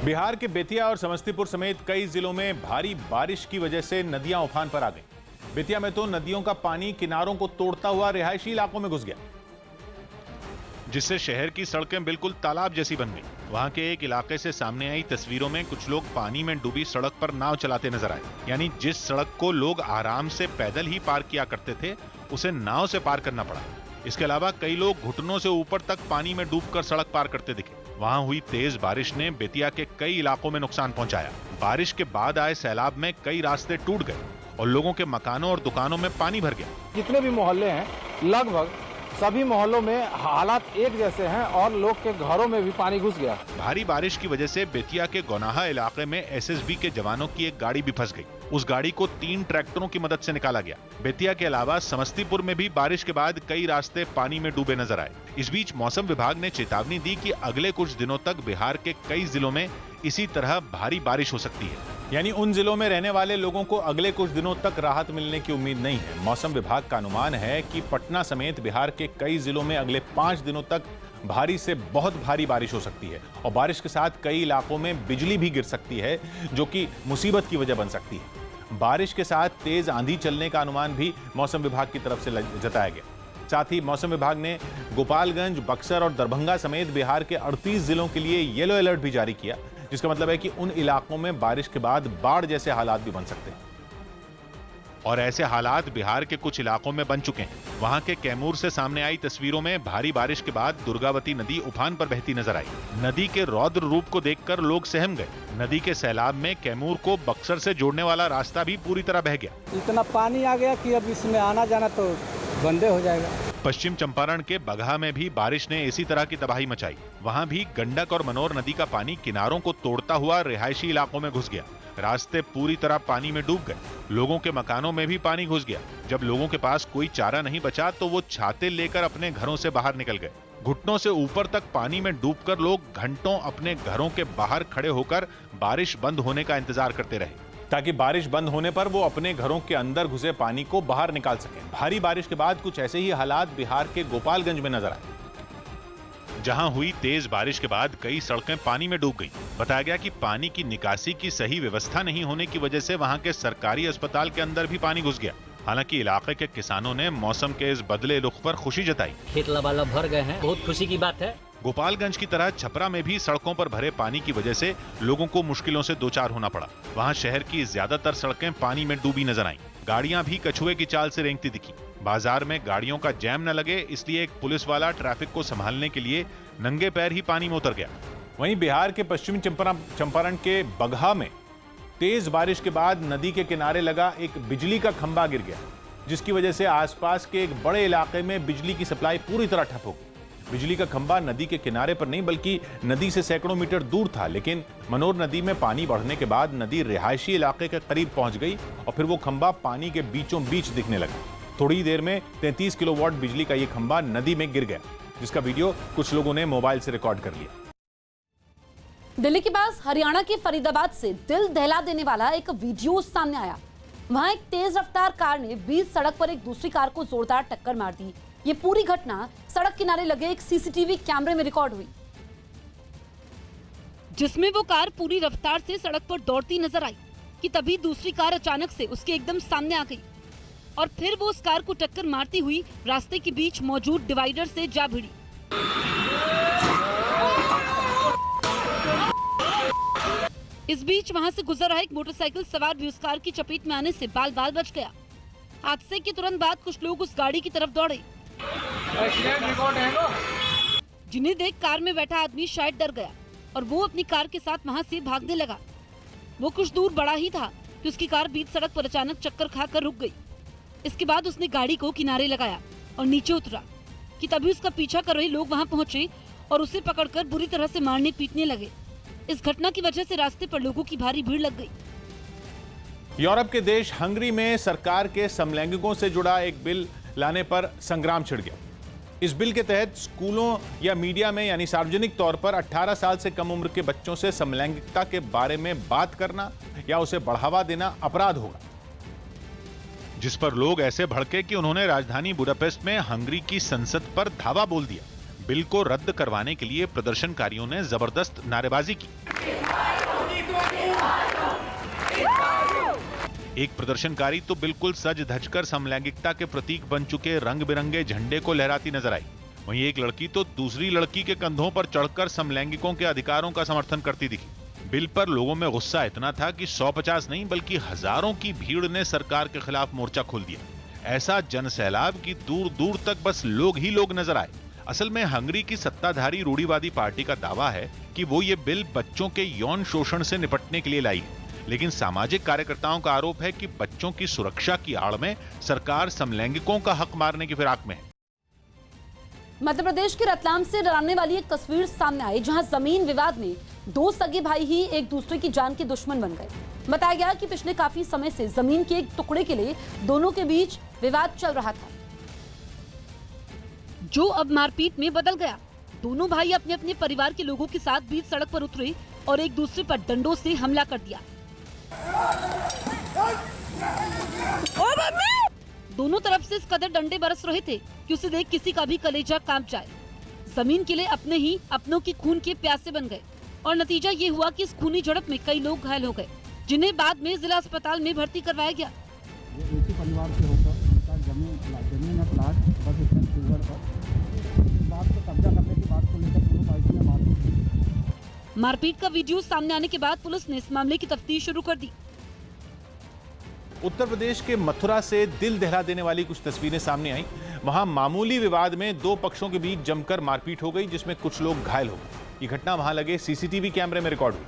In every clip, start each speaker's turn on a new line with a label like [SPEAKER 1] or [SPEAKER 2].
[SPEAKER 1] बिहार के बेतिया और समस्तीपुर समेत कई जिलों में भारी बारिश की वजह से नदियां उफान पर आ गई। बेतिया में तो नदियों का पानी किनारों को तोड़ता हुआ रिहायशी इलाकों में घुस गया,
[SPEAKER 2] जिससे शहर की सड़कें बिल्कुल तालाब जैसी बन गई। वहां के एक इलाके से सामने आई तस्वीरों में कुछ लोग पानी में डूबी सड़क पर नाव चलाते नजर आए। यानी जिस सड़क को लोग आराम से पैदल ही पार किया करते थे, उसे नाव से पार करना पड़ा। इसके अलावा कई लोग घुटनों से ऊपर तक पानी में डूबकर सड़क पार करते दिखे। वहां हुई तेज बारिश ने बेतिया के कई इलाकों में नुकसान पहुंचाया। बारिश के बाद आए सैलाब में कई रास्ते टूट गए और लोगों के मकानों और दुकानों में पानी भर गया।
[SPEAKER 3] जितने भी मोहल्ले हैं लगभग सभी मोहल्लों में हालात एक जैसे हैं और लोग के घरों में भी पानी घुस गया।
[SPEAKER 2] भारी बारिश की वजह से बेतिया के गौनाहा इलाके में एसएसबी के जवानों की एक गाड़ी भी फंस गई। उस गाड़ी को 3 ट्रैक्टरों की मदद से निकाला गया। बेतिया के अलावा समस्तीपुर में भी बारिश के बाद कई रास्ते पानी में डूबे नजर आए। इस बीच मौसम विभाग ने चेतावनी दी कि अगले कुछ दिनों तक बिहार के कई जिलों में इसी तरह भारी बारिश हो सकती है।
[SPEAKER 1] यानी उन जिलों में रहने वाले लोगों को अगले कुछ दिनों तक राहत मिलने की उम्मीद नहीं है। मौसम विभाग का अनुमान है कि पटना समेत बिहार के कई जिलों में अगले 5 दिनों तक भारी से बहुत भारी बारिश हो सकती है और बारिश के साथ कई इलाकों में बिजली भी गिर सकती है, जो कि मुसीबत की वजह बन सकती है। बारिश के साथ तेज आंधी चलने का अनुमान भी मौसम विभाग की तरफ से जताया गया। साथ ही मौसम विभाग ने गोपालगंज, बक्सर और दरभंगा समेत बिहार के 38 जिलों के लिए येलो अलर्ट भी जारी किया, जिसका मतलब है कि उन इलाकों में बारिश के बाद बाढ़ जैसे हालात भी बन सकते हैं।
[SPEAKER 2] और ऐसे हालात बिहार के कुछ इलाकों में बन चुके हैं। वहां के कैमूर से सामने आई तस्वीरों में भारी बारिश के बाद दुर्गावती नदी उफान पर बहती नजर आई। नदी के रौद्र रूप को देखकर लोग सहम गए। नदी के सैलाब में कैमूर को बक्सर से जोड़ने वाला रास्ता भी पूरी तरह बह गया।
[SPEAKER 3] इतना पानी आ गया कि अब इसमें आना जाना तो बंदे हो जाएगा।
[SPEAKER 2] पश्चिम चंपारण के बगहा में भी बारिश ने इसी तरह की तबाही मचाई। वहां भी गंडक और मनोर नदी का पानी किनारों को तोड़ता हुआ रिहायशी इलाकों में घुस गया। रास्ते पूरी तरह पानी में डूब गए। लोगों के मकानों में भी पानी घुस गया। जब लोगों के पास कोई चारा नहीं बचा तो वो छाते लेकर अपने घरों से बाहर निकल गए। घुटनों से ऊपर तक पानी में डूबकर लोग घंटों अपने घरों के बाहर खड़े होकर बारिश बंद होने का इंतजार करते रहे,
[SPEAKER 1] ताकि बारिश बंद होने पर वो अपने घरों के अंदर घुसे पानी को बाहर निकाल सकें। भारी बारिश के बाद कुछ ऐसे ही हालात बिहार के गोपालगंज में नजर आए,
[SPEAKER 2] जहां हुई तेज बारिश के बाद कई सड़कें पानी में डूब गईं। बताया गया कि पानी की निकासी की सही व्यवस्था नहीं होने की वजह से वहां के सरकारी अस्पताल के अंदर भी पानी घुस गया। हालांकि इलाके के किसानों ने मौसम के इस बदले रुख पर खुशी जताई।
[SPEAKER 4] खेत लबालब भर गए हैं, बहुत खुशी की बात है।
[SPEAKER 2] गोपालगंज की तरह छपरा में भी सड़कों पर भरे पानी की वजह से लोगों को मुश्किलों से दो चार होना पड़ा। वहां शहर की ज्यादातर सड़कें पानी में डूबी नजर आईं। गाड़ियां भी कछुए की चाल से रेंगती दिखी। बाजार में गाड़ियों का जैम न लगे, इसलिए एक पुलिस वाला ट्रैफिक को संभालने के लिए नंगे पैर ही पानी में उतर गया।
[SPEAKER 1] वहीं बिहार के पश्चिमी चंपारण के बगहा में तेज बारिश के बाद नदी के किनारे लगा एक बिजली का खंभा गिर गया, जिसकी वजह से आसपास के एक बड़े इलाके में बिजली की सप्लाई पूरी तरह ठप हो गई। बिजली का खंभा नदी के किनारे पर नहीं बल्कि नदी से सैकड़ों मीटर दूर था, लेकिन मनोर नदी में पानी बढ़ने के बाद नदी रिहायशी इलाके के करीब पहुंच गई और फिर वो खंभा पानी के बीचों बीच दिखने लगा। थोड़ी देर में 33 किलोवाट बिजली का ये खंभा नदी में गिर गया, जिसका वीडियो कुछ लोगों ने मोबाइल से रिकॉर्ड कर लिया।
[SPEAKER 5] दिल्ली के पास हरियाणा के फरीदाबाद से दिल दहला देने वाला एक वीडियो सामने आया। वहां एक तेज रफ्तार कार ने बीच सड़क पर एक दूसरी कार को जोरदार टक्कर मार दी। ये पूरी घटना सड़क किनारे लगे एक सीसीटीवी कैमरे में रिकॉर्ड हुई, जिसमें वो कार पूरी रफ्तार से सड़क पर दौड़ती नजर आई कि तभी दूसरी कार अचानक से उसके एकदम सामने आ गई और फिर वो उस कार को टक्कर मारती हुई रास्ते के बीच मौजूद डिवाइडर से जा भिड़ी। इस बीच वहां से गुजर रहा एक मोटरसाइकिल सवार भी उस कार की चपेट में आने से बाल बाल बच गया। हादसे के तुरंत बाद कुछ लोग उस गाड़ी की तरफ दौड़े, जिन्हें देख कार में बैठा आदमी शायद डर गया और वो अपनी कार के साथ वहां से भागने लगा। वो कुछ दूर बढ़ा ही था कि उसकी कार बीच सड़क पर अचानक चक्कर खाकर रुक गई। इसके बाद उसने गाड़ी को किनारे लगाया और नीचे उतरा कि तभी उसका पीछा कर रहे लोग वहां पहुंचे और उसे पकड़कर बुरी तरह से मारने पीटने लगे। इस घटना की वजह से रास्ते पर लोगों की भारी भीड़ लग गई।
[SPEAKER 1] यूरोप के देश हंगरी में सरकार के समलैंगिकों से जुड़ा एक बिल लाने पर संग्राम छिड़ गया। इस बिल के तहत स्कूलों या मीडिया में यानी सार्वजनिक तौर पर 18 साल से कम उम्र के बच्चों से समलैंगिकता के बारे में बात करना या उसे बढ़ावा देना अपराध होगा,
[SPEAKER 2] जिस पर लोग ऐसे भड़के कि उन्होंने राजधानी बुडापेस्ट में हंगरी की संसद पर धावा बोल दिया। बिल को रद्द करवाने के लिए प्रदर्शनकारियों ने जबरदस्त नारेबाजी की। एक प्रदर्शनकारी तो बिल्कुल सज धज कर समलैंगिकता के प्रतीक बन चुके रंग बिरंगे झंडे को लहराती नजर आई। वहीं एक लड़की तो दूसरी लड़की के कंधों पर चढ़कर समलैंगिकों के अधिकारों का समर्थन करती दिखी। बिल पर लोगों में गुस्सा इतना था कि 150 नहीं बल्कि हजारों की भीड़ ने सरकार के खिलाफ मोर्चा खोल दिया। ऐसा जनसैलाब कि दूर दूर तक बस लोग ही लोग नजर आए। असल में हंगरी की सत्ताधारी रूढ़िवादी पार्टी का दावा है कि वो ये बिल बच्चों के यौन शोषण से निपटने के लिए लाई है, लेकिन सामाजिक कार्यकर्ताओं का आरोप है कि बच्चों की सुरक्षा की आड़ में सरकार समलैंगिकों का हक मारने की फिराक में है।
[SPEAKER 6] मध्य प्रदेश के रतलाम से डराने वाली एक तस्वीर सामने आई, जहां जमीन विवाद में दो सगे भाई ही एक दूसरे की जान के दुश्मन बन गए। बताया गया कि पिछले काफी समय से जमीन के एक टुकड़े के लिए दोनों के बीच विवाद चल रहा था,
[SPEAKER 5] जो अब मारपीट में बदल गया। दोनों भाई अपने अपने परिवार के लोगों के साथ बीच सड़क पर उतरे और एक दूसरे पर डंडों से हमला कर दिया। दोनों तरफ से इस कदर डंडे बरस रहे थे कि उसे देख किसी का भी कलेजा कांप जाए। जमीन के लिए अपने ही अपनों की खून के प्यासे बन गए और नतीजा ये हुआ कि इस खूनी झड़प में कई लोग घायल हो गए, जिन्हें बाद में जिला अस्पताल में भर्ती करवाया गया।
[SPEAKER 7] एक ही परिवार से होकर उनका जमीन है, प्लाट बस सिल्वर पर इस बात को कब्जा करने की बात को लेकर दोनों पार्टियां
[SPEAKER 5] मारपीट का वीडियो सामने आने के बाद पुलिस ने इस मामले की तफ्तीश शुरू कर दी।
[SPEAKER 1] उत्तर प्रदेश के मथुरा से दिल दहला देने वाली कुछ तस्वीरें सामने आई। वहां मामूली विवाद में दो पक्षों के बीच जमकर मारपीट हो गई, जिसमें कुछ लोग घायल हो गए। ये घटना वहां लगे सीसीटीवी कैमरे में रिकॉर्ड हुई,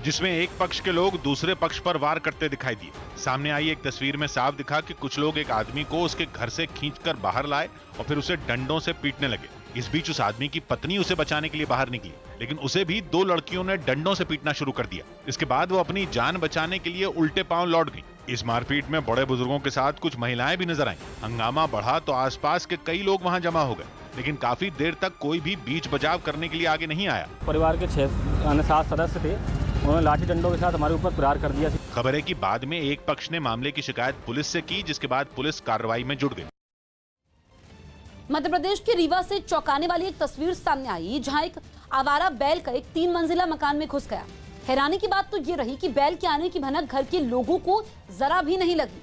[SPEAKER 2] जिसमें एक पक्ष के लोग दूसरे पक्ष पर वार करते दिखाई दिए। सामने आई एक तस्वीर में साफ दिखा कि कुछ लोग एक आदमी को उसके घर से खींचकर बाहर लाए और फिर उसे डंडों से पीटने लगे। इस बीच उस आदमी की पत्नी उसे बचाने के लिए बाहर निकली, लेकिन उसे भी दो लड़कियों ने डंडों से पीटना शुरू कर दिया। इसके बाद वो अपनी जान बचाने के लिए उल्टे पांव लौट गई। इस मारपीट में बड़े बुजुर्गों के साथ कुछ महिलाएं भी नजर आईं। हंगामा बढ़ा तो आसपास के कई लोग वहां जमा हो गए, लेकिन काफी देर तक कोई भी बीच बचाव करने के लिए आगे नहीं आया।
[SPEAKER 7] परिवार के 6-7 सदस्य थे, उन्होंने लाठी डंडों के साथ हमारे ऊपर प्रहार कर दिया।
[SPEAKER 2] खबर है कि बाद में एक पक्ष ने मामले की शिकायत पुलिस से की, जिसके बाद पुलिस कार्रवाई में जुट गई।
[SPEAKER 6] मध्य प्रदेश के रीवा से चौंकाने वाली एक तस्वीर सामने आई, जहां एक आवारा बैल का एक 3 मंजिला मकान में घुस गया। हैरानी की बात तो ये रही कि बैल के आने की भनक घर के लोगों को जरा भी नहीं लगी,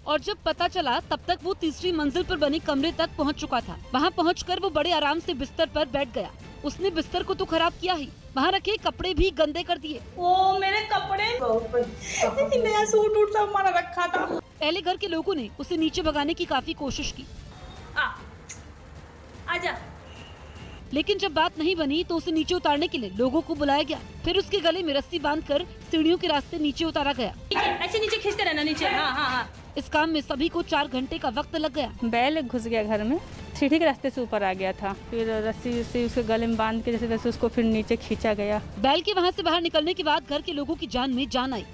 [SPEAKER 5] और जब पता चला तब तक वो तीसरी मंजिल पर बने कमरे तक पहुंच चुका था। वहां पहुंचकर वो बड़े आराम से बिस्तर पर बैठ गया। उसने बिस्तर को तो खराब किया ही, वहां रखे कपड़े भी गंदे कर दिए।
[SPEAKER 8] ओ मेरे कपड़े नया सूट उठ सब हमारा रखा था।
[SPEAKER 5] पहले घर के लोगों ने उसे नीचे भगाने की काफी कोशिश की,
[SPEAKER 8] आजा।
[SPEAKER 5] लेकिन जब बात नहीं बनी तो उसे नीचे उतारने के लिए लोगों को बुलाया गया। फिर उसके गले में रस्सी बांधकर सीढ़ियों के रास्ते नीचे उतारा गया।
[SPEAKER 8] ऐसे नीचे खींचते रहना नीचे। हाँ।
[SPEAKER 5] इस काम में सभी को 4 घंटे का वक्त लग गया।
[SPEAKER 9] बैल घुस गया घर में, सीढ़ी के रास्ते से ऊपर आ गया था, फिर रस्सी से उसके गले में बांध के जैसे उसको फिर नीचे खींचा गया।
[SPEAKER 5] बैल के वहां से बाहर निकलने के बाद घर के लोगों की जान में जान आई।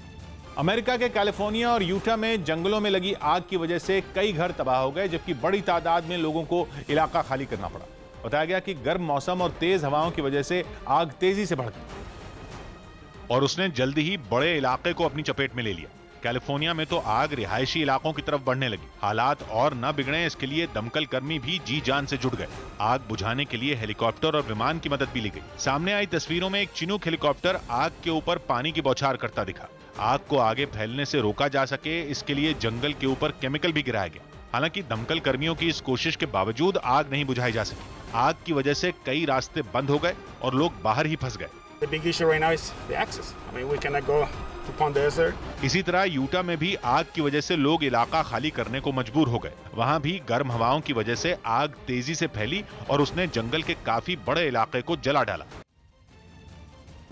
[SPEAKER 1] अमेरिका के कैलिफोर्निया और यूटा में जंगलों में लगी आग की वजह से कई घर तबाह हो गए, जबकि बड़ी तादाद में लोगों को इलाका खाली करना पड़ा। बताया गया कि गर्म मौसम और तेज हवाओं की वजह से आग तेजी से बढ़ गई
[SPEAKER 2] और उसने जल्दी ही बड़े इलाके को अपनी चपेट में ले लिया। कैलिफोर्निया में तो आग रिहायशी इलाकों की तरफ बढ़ने लगी। हालात और न बिगड़े इसके लिए दमकल कर्मी भी जी जान से जुट गए। आग बुझाने के लिए हेलीकॉप्टर और विमान की मदद भी ली गई। सामने आई तस्वीरों में एक चिनूक हेलीकॉप्टर आग के ऊपर पानी की बौछार करता दिखा। आग को आगे फैलने से रोका जा सके, इसके लिए जंगल के ऊपर केमिकल भी गिराया गया। हालांकि दमकल कर्मियों की इस कोशिश के बावजूद आग नहीं बुझाई जा सकी। आग की वजह से कई रास्ते बंद हो गए और लोग बाहर ही फंस गए।
[SPEAKER 10] The big issue right now is the access. I mean, we cannot go to Pond Desert.
[SPEAKER 2] इसी तरह यूटा में भी आग की वजह से लोग इलाका खाली करने को मजबूर हो गए। वहां भी गर्म हवाओं की वजह से आग तेजी से फैली और उसने जंगल के काफी बड़े इलाके को जला डाला।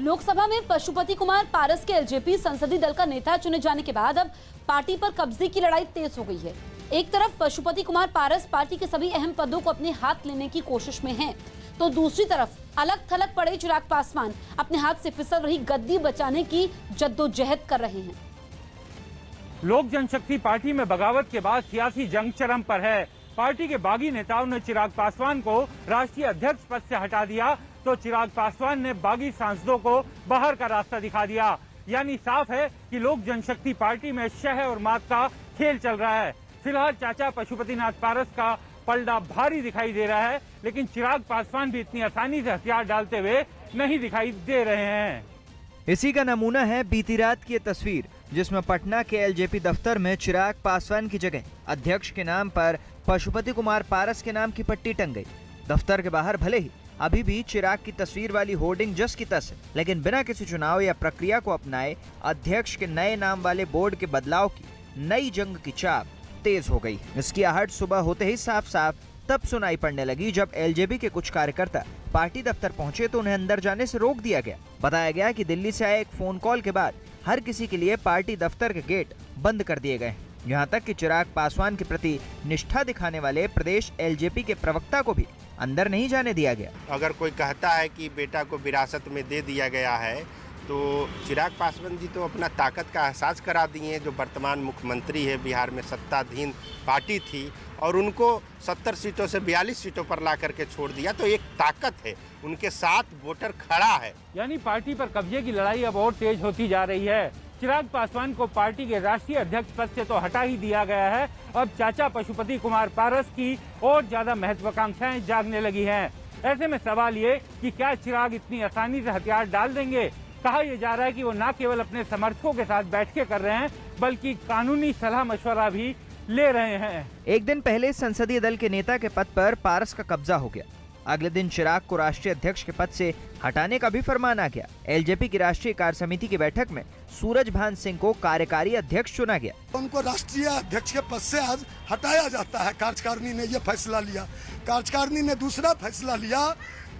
[SPEAKER 6] लोकसभा में पशुपति कुमार पारस के एलजेपी संसदीय दल का नेता चुने जाने के बाद अब पार्टी पर कब्जे की लड़ाई तेज हो गई है। एक तरफ पशुपति कुमार पारस पार्टी के सभी अहम पदों को अपने हाथ लेने की कोशिश में हैं, तो दूसरी तरफ अलग थलग पड़े चिराग पासवान अपने हाथ से फिसल रही गद्दी बचाने की जद्दोजहद कर रहे हैं।
[SPEAKER 11] लोक जनशक्ति पार्टी में बगावत के बाद सियासी जंग चरम पर है। पार्टी के बागी नेताओं ने चिराग पासवान को राष्ट्रीय अध्यक्ष पद से हटा दिया, तो चिराग पासवान ने बागी सांसदों को बाहर का रास्ता दिखा दिया। यानी साफ है कि लोक जनशक्ति पार्टी में शह और मात का खेल चल रहा है। फिलहाल चाचा पशुपतिनाथ पारस का पलड़ा भारी दिखाई दे रहा है, लेकिन चिराग पासवान भी इतनी आसानी से हथियार डालते हुए नहीं दिखाई दे रहे हैं।
[SPEAKER 12] इसी का नमूना है बीती रात की ये तस्वीर, जिसमें पटना के एलजेपी दफ्तर में चिराग पासवान की जगह अध्यक्ष के नाम पर पशुपति कुमार पारस के नाम की पट्टी टंग गई। दफ्तर के बाहर भले ही अभी भी चिराग की तस्वीर वाली होर्डिंग जस की तस है, लेकिन बिना किसी चुनाव या प्रक्रिया को अपनाए अध्यक्ष के नए नाम वाले बोर्ड के बदलाव की नई जंग की चाप तेज हो गई। इसकी आहट सुबह होते ही साफ साफ तब सुनाई पड़ने लगी जब एलजेपी के कुछ कार्यकर्ता पार्टी दफ्तर पहुंचे तो उन्हें अंदर जाने से रोक दिया गया। बताया गया कि दिल्ली से आए एक फोन कॉल के बाद हर किसी के लिए पार्टी दफ्तर के गेट बंद कर दिए गए। यहाँ तक कि चिराग पासवान के प्रति निष्ठा दिखाने वाले प्रदेश एलजेपी के प्रवक्ता को भी अंदर नहीं जाने दिया गया।
[SPEAKER 13] अगर कोई कहता है कि बेटा को विरासत में दे दिया गया है तो चिराग पासवान जी तो अपना ताकत का एहसास करा दिए। जो वर्तमान मुख्यमंत्री है, बिहार में सत्ताधीन पार्टी थी और उनको 70 सीटों से 42 सीटों पर ला करके छोड़ दिया, तो एक ताकत है, उनके साथ वोटर खड़ा है।
[SPEAKER 11] यानी पार्टी पर कब्जे की लड़ाई अब और तेज होती जा रही है। चिराग पासवान को पार्टी के राष्ट्रीय अध्यक्ष पद से तो हटा ही दिया गया है, अब चाचा पशुपति कुमार पारस की और ज्यादा महत्वाकांक्षाएं जागने लगी हैं। ऐसे में सवाल ये कि क्या चिराग इतनी आसानी से हथियार डाल देंगे? कहा यह जा रहा है कि वो न केवल अपने समर्थकों के साथ बैठकें कर रहे हैं, बल्कि कानूनी सलाह मशवरा भी ले रहे हैं।
[SPEAKER 12] एक दिन पहले संसदीय दल के नेता के पद पर पारस का कब्जा हो गया। अगले दिन चिराग को राष्ट्रीय अध्यक्ष के पद से हटाने का भी फरमान आ गया। एलजेपी की राष्ट्रीय कार्य समिति की बैठक में सूरजभान सिंह को कार्यकारी अध्यक्ष चुना गया।
[SPEAKER 14] उनको राष्ट्रीय अध्यक्ष के पद से आज हटाया जाता है। कार्यकारिणी ने यह फैसला लिया। कार्यकारिणी ने दूसरा फैसला लिया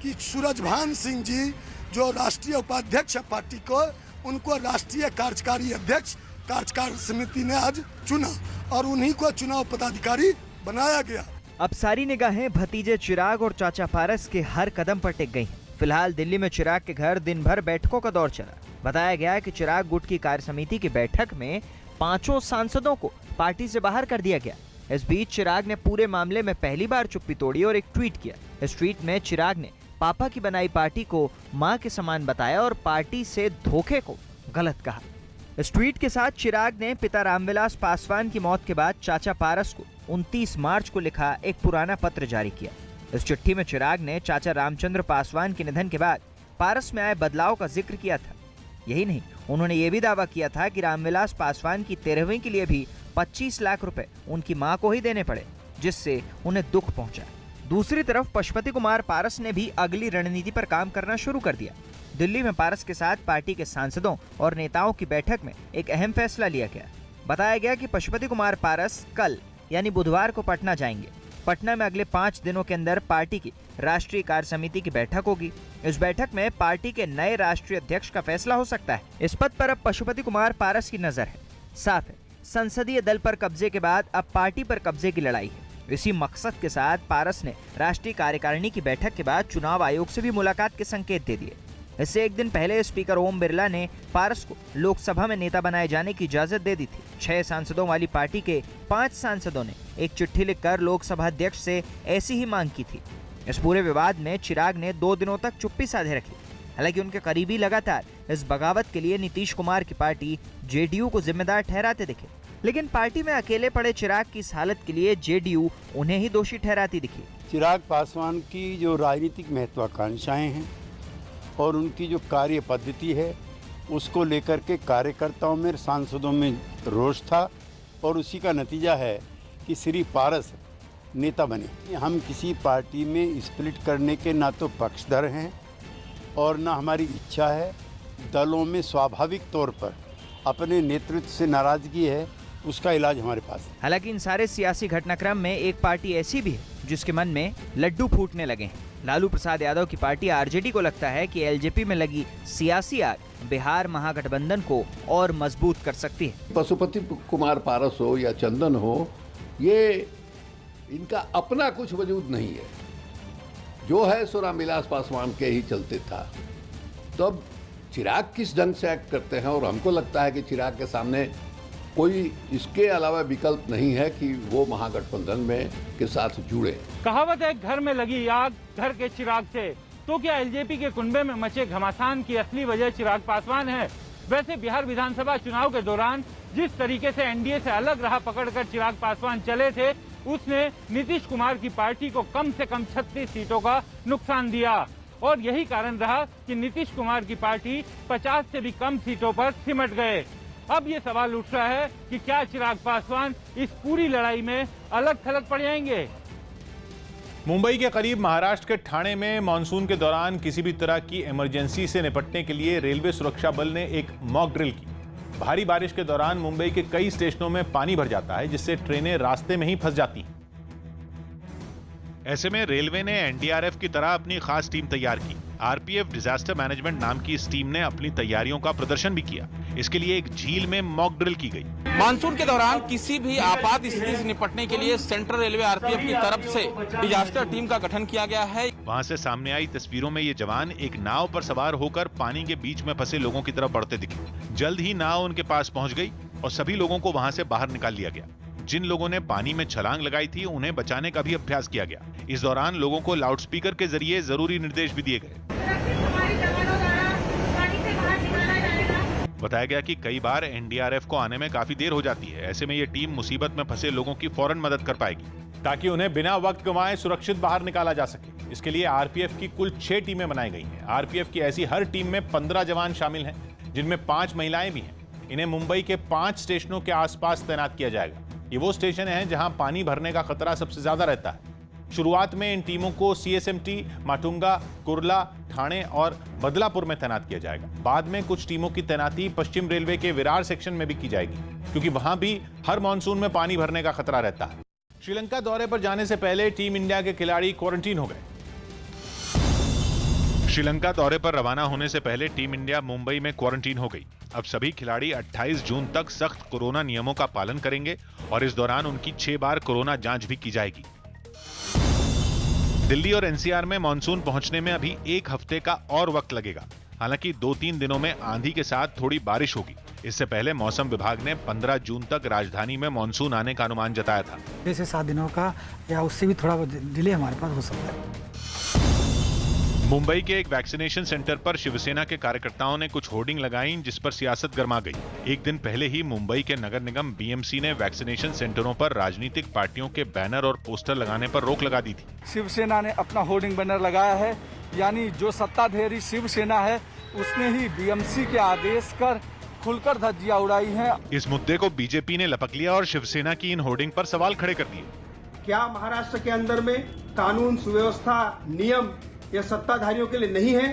[SPEAKER 14] कि सूरजभान सिंह जी जो राष्ट्रीय उपाध्यक्ष है पार्टी को, उनको राष्ट्रीय कार्यकारी अध्यक्ष कार्यकारिणी समिति ने आज चुना और उन्हीं को चुनाव पदाधिकारी बनाया गया।
[SPEAKER 12] अब सारी निगाहें भतीजे चिराग और चाचा पारस के हर कदम पर टिक गई हैं। फिलहाल दिल्ली में चिराग के घर दिन भर बैठकों का दौर चला। बताया गया कि चिराग गुट की कार्य समिति की बैठक में 5 सांसदों को पार्टी से बाहर कर दिया गया। इस बीच चिराग ने पूरे मामले में पहली बार चुप्पी तोड़ी और एक ट्वीट किया। इस ट्वीट में चिराग ने पापा की बनाई पार्टी को मां के समान बताया और पार्टी से धोखे को गलत कहा। इस ट्वीट के साथ चिराग ने पिता रामविलास पासवान की मौत के बाद चाचा पारस को 29 मार्च को लिखा एक पुराना पत्र जारी किया। इस चिट्ठी में चिराग ने चाचा रामचंद्र पासवान के निधन के बाद पारस में आए बदलाव का जिक्र किया था। यही नहीं, उन्होंने ये भी दावा किया था कि रामविलास पासवान की 13वीं के लिए भी 25 लाख रुपए उनकी मां को ही देने पड़े, जिससे उन्हें दुख पहुंचा। दूसरी तरफ पशुपति कुमार पारस ने भी अगली रणनीति पर काम करना शुरू कर दिया। दिल्ली में पारस के साथ पार्टी के सांसदों और नेताओं की बैठक में एक अहम फैसला लिया गया। बताया गया कि पशुपति कुमार पारस कल यानी बुधवार को पटना जाएंगे। पटना में अगले 5 दिनों के अंदर पार्टी की राष्ट्रीय कार्य समिति की बैठक होगी। इस बैठक में पार्टी के नए राष्ट्रीय अध्यक्ष का फैसला हो सकता है। इस पद पर अब पशुपति कुमार पारस की नजर है। साफ है, संसदीय दल पर कब्जे के बाद अब पार्टी पर कब्जे की लड़ाई है। इसी मकसद के साथ पारस ने राष्ट्रीय कार्यकारिणी की बैठक के बाद चुनाव आयोग से भी मुलाकात के संकेत दे दिए। इससे एक दिन पहले स्पीकर ओम बिरला ने पारस को लोकसभा में नेता बनाए जाने की इजाजत दे दी थी। 6 सांसदों वाली पार्टी के 5 सांसदों ने एक चिट्ठी लिखकर लोकसभा अध्यक्ष से ऐसी ही मांग की थी। इस पूरे विवाद में चिराग ने 2 दिनों तक चुप्पी साधे रखी। हालांकि उनके करीबी लगातार इस बगावत के लिए नीतीश कुमार की पार्टी जेडीयू को जिम्मेदार ठहराते दिखे, लेकिन पार्टी में अकेले पड़े चिराग की इस हालत के लिए जेडीयू उन्हें ही दोषी ठहराती दिखी।
[SPEAKER 15] चिराग पासवान की जो राजनीतिक महत्वाकांक्षाएं हैं और उनकी जो कार्य पद्धति है, उसको लेकर के कार्यकर्ताओं में, सांसदों में रोष था और उसी का नतीजा है कि श्री पारस नेता बने। हम किसी पार्टी में स्प्लिट करने के ना तो पक्षधर हैं और ना हमारी इच्छा है। दलों में स्वाभाविक तौर पर अपने नेतृत्व से नाराजगी है, उसका इलाज हमारे पास।
[SPEAKER 12] हालांकि इन सारे सियासी घटनाक्रम में एक पार्टी ऐसी भी है जिसके मन में लड्डू फूटने लगे हैं। लालू प्रसाद यादव की पार्टी आरजेडी को लगता है कि एलजेपी में लगी सियासी आग बिहार महागठबंधन को और मजबूत कर सकती है।
[SPEAKER 16] पशुपति कुमार पारस हो या चंदन हो, ये इनका अपना कुछ वजूद नहीं है। जो है सो रामविलास पासवान के ही चलते था। तो अब चिराग किस ढंग से एक्ट करते हैं, और हमको लगता है कि चिराग के सामने कोई इसके अलावा विकल्प नहीं है कि वो महागठबंधन में के साथ जुड़े।
[SPEAKER 11] कहावत है, घर में लगी आग घर के चिराग से। तो क्या एलजेपी के कुनबे में मचे घमासान की असली वजह चिराग पासवान है? वैसे बिहार विधानसभा चुनाव के दौरान जिस तरीके से एनडीए से अलग राह पकड़कर चिराग पासवान चले थे, उसने नीतीश कुमार की पार्टी को कम से कम 36 सीटों का नुकसान दिया और यही कारण रहा कि नीतीश कुमार की पार्टी 50 से भी कम सीटों पर सिमट गए। अब ये सवाल उठ रहा है कि क्या चिराग पासवान इस पूरी लड़ाई में अलग थलग पड़ जाएंगे।
[SPEAKER 1] मुंबई के करीब महाराष्ट्र के ठाणे में मानसून के दौरान किसी भी तरह की इमरजेंसी से निपटने के लिए रेलवे सुरक्षा बल ने एक मॉक ड्रिल की। भारी बारिश के दौरान मुंबई के कई स्टेशनों में पानी भर जाता है, जिससे ट्रेनें रास्ते में ही फंस जाती हैं।
[SPEAKER 2] ऐसे में रेलवे ने एनडीआरएफ की तरह अपनी खास टीम तैयार की। आरपीएफ डिजास्टर मैनेजमेंट नाम की इस टीम ने अपनी तैयारियों का प्रदर्शन भी किया। इसके लिए एक झील में मॉक ड्रिल की गई।
[SPEAKER 3] मानसून के दौरान किसी भी आपात स्थिति से निपटने के लिए सेंट्रल रेलवे आरपीएफ की तरफ से डिजास्टर टीम का गठन किया गया है।
[SPEAKER 2] वहां से सामने आई तस्वीरों में ये जवान एक नाव पर सवार होकर पानी के बीच में फंसे लोगों की तरफ बढ़ते दिखे। जल्द ही नाव उनके पास पहुंच गई और सभी लोगों को वहां से बाहर निकाल लिया गया। जिन लोगों ने पानी में छलांग लगाई थी उन्हें बचाने का भी अभ्यास किया गया। इस दौरान लोगों को लाउडस्पीकर के जरिए जरूरी निर्देश भी दिए गए। बताया गया कि कई बार एनडीआरएफ को आने में काफी देर हो जाती है। ऐसे में ये टीम मुसीबत में फंसे लोगों की फौरन मदद कर पाएगी
[SPEAKER 1] ताकि उन्हें बिना वक्त गंवाए सुरक्षित बाहर निकाला जा सके। इसके लिए आरपीएफ की कुल 6 टीमें बनाई गई हैं। आरपीएफ की ऐसी हर टीम में 15 जवान शामिल हैं, जिनमें 5 महिलाएं भी हैं। इन्हें मुंबई के 5 स्टेशनों के आसपास तैनात किया जाएगा। ये वो स्टेशन हैं जहां पानी भरने का खतरा सबसे ज्यादा रहता है। शुरुआत में इन टीमों को सीएसएमटी, माटुंगा, कुर्ला, ठाणे और बदलापुर में तैनात किया जाएगा। बाद में कुछ टीमों की तैनाती पश्चिम रेलवे के विरार सेक्शन में भी की जाएगी, क्योंकि वहां भी हर मानसून में पानी भरने का खतरा रहता है। श्रीलंका दौरे पर जाने से पहले टीम इंडिया के खिलाड़ी क्वारंटीन हो गए।
[SPEAKER 2] श्रीलंका दौरे पर रवाना होने से पहले टीम इंडिया मुंबई में क्वारंटीन हो गई। अब सभी खिलाड़ी 28 जून तक सख्त कोरोना नियमों का पालन करेंगे और इस दौरान उनकी 6 बार कोरोना जांच भी की जाएगी। दिल्ली और एनसीआर में मानसून पहुंचने में अभी 1 हफ्ते का और वक्त लगेगा। हालांकि 2-3 दिनों में आंधी के साथ थोड़ी बारिश होगी। इससे पहले मौसम विभाग ने 15 जून तक राजधानी में मानसून आने का अनुमान जताया था।
[SPEAKER 7] 6 से 7 दिनों का या उससे भी थोड़ा डिले हमारे पास हो सकता है।
[SPEAKER 2] मुंबई के एक वैक्सीनेशन सेंटर पर शिवसेना के कार्यकर्ताओं ने कुछ होर्डिंग लगाई, जिस पर सियासत गर्मा गई। एक दिन पहले ही मुंबई के नगर निगम बीएमसी ने वैक्सीनेशन सेंटरों पर राजनीतिक पार्टियों के बैनर और पोस्टर लगाने पर रोक लगा दी थी।
[SPEAKER 3] शिवसेना ने अपना होर्डिंग बैनर लगाया है, यानी जो सत्ताधारी शिवसेना है उसने ही बीएमसी के आदेश कर खुलकर धज्जियां उड़ाई हैं।
[SPEAKER 2] इस मुद्दे को बीजेपी ने लपक लिया और शिवसेना की इन होर्डिंग पर सवाल खड़े कर दिए।
[SPEAKER 17] क्या महाराष्ट्र के अंदर में कानून, सुव्यवस्था, नियम ये सत्ताधारियों के लिए नहीं है?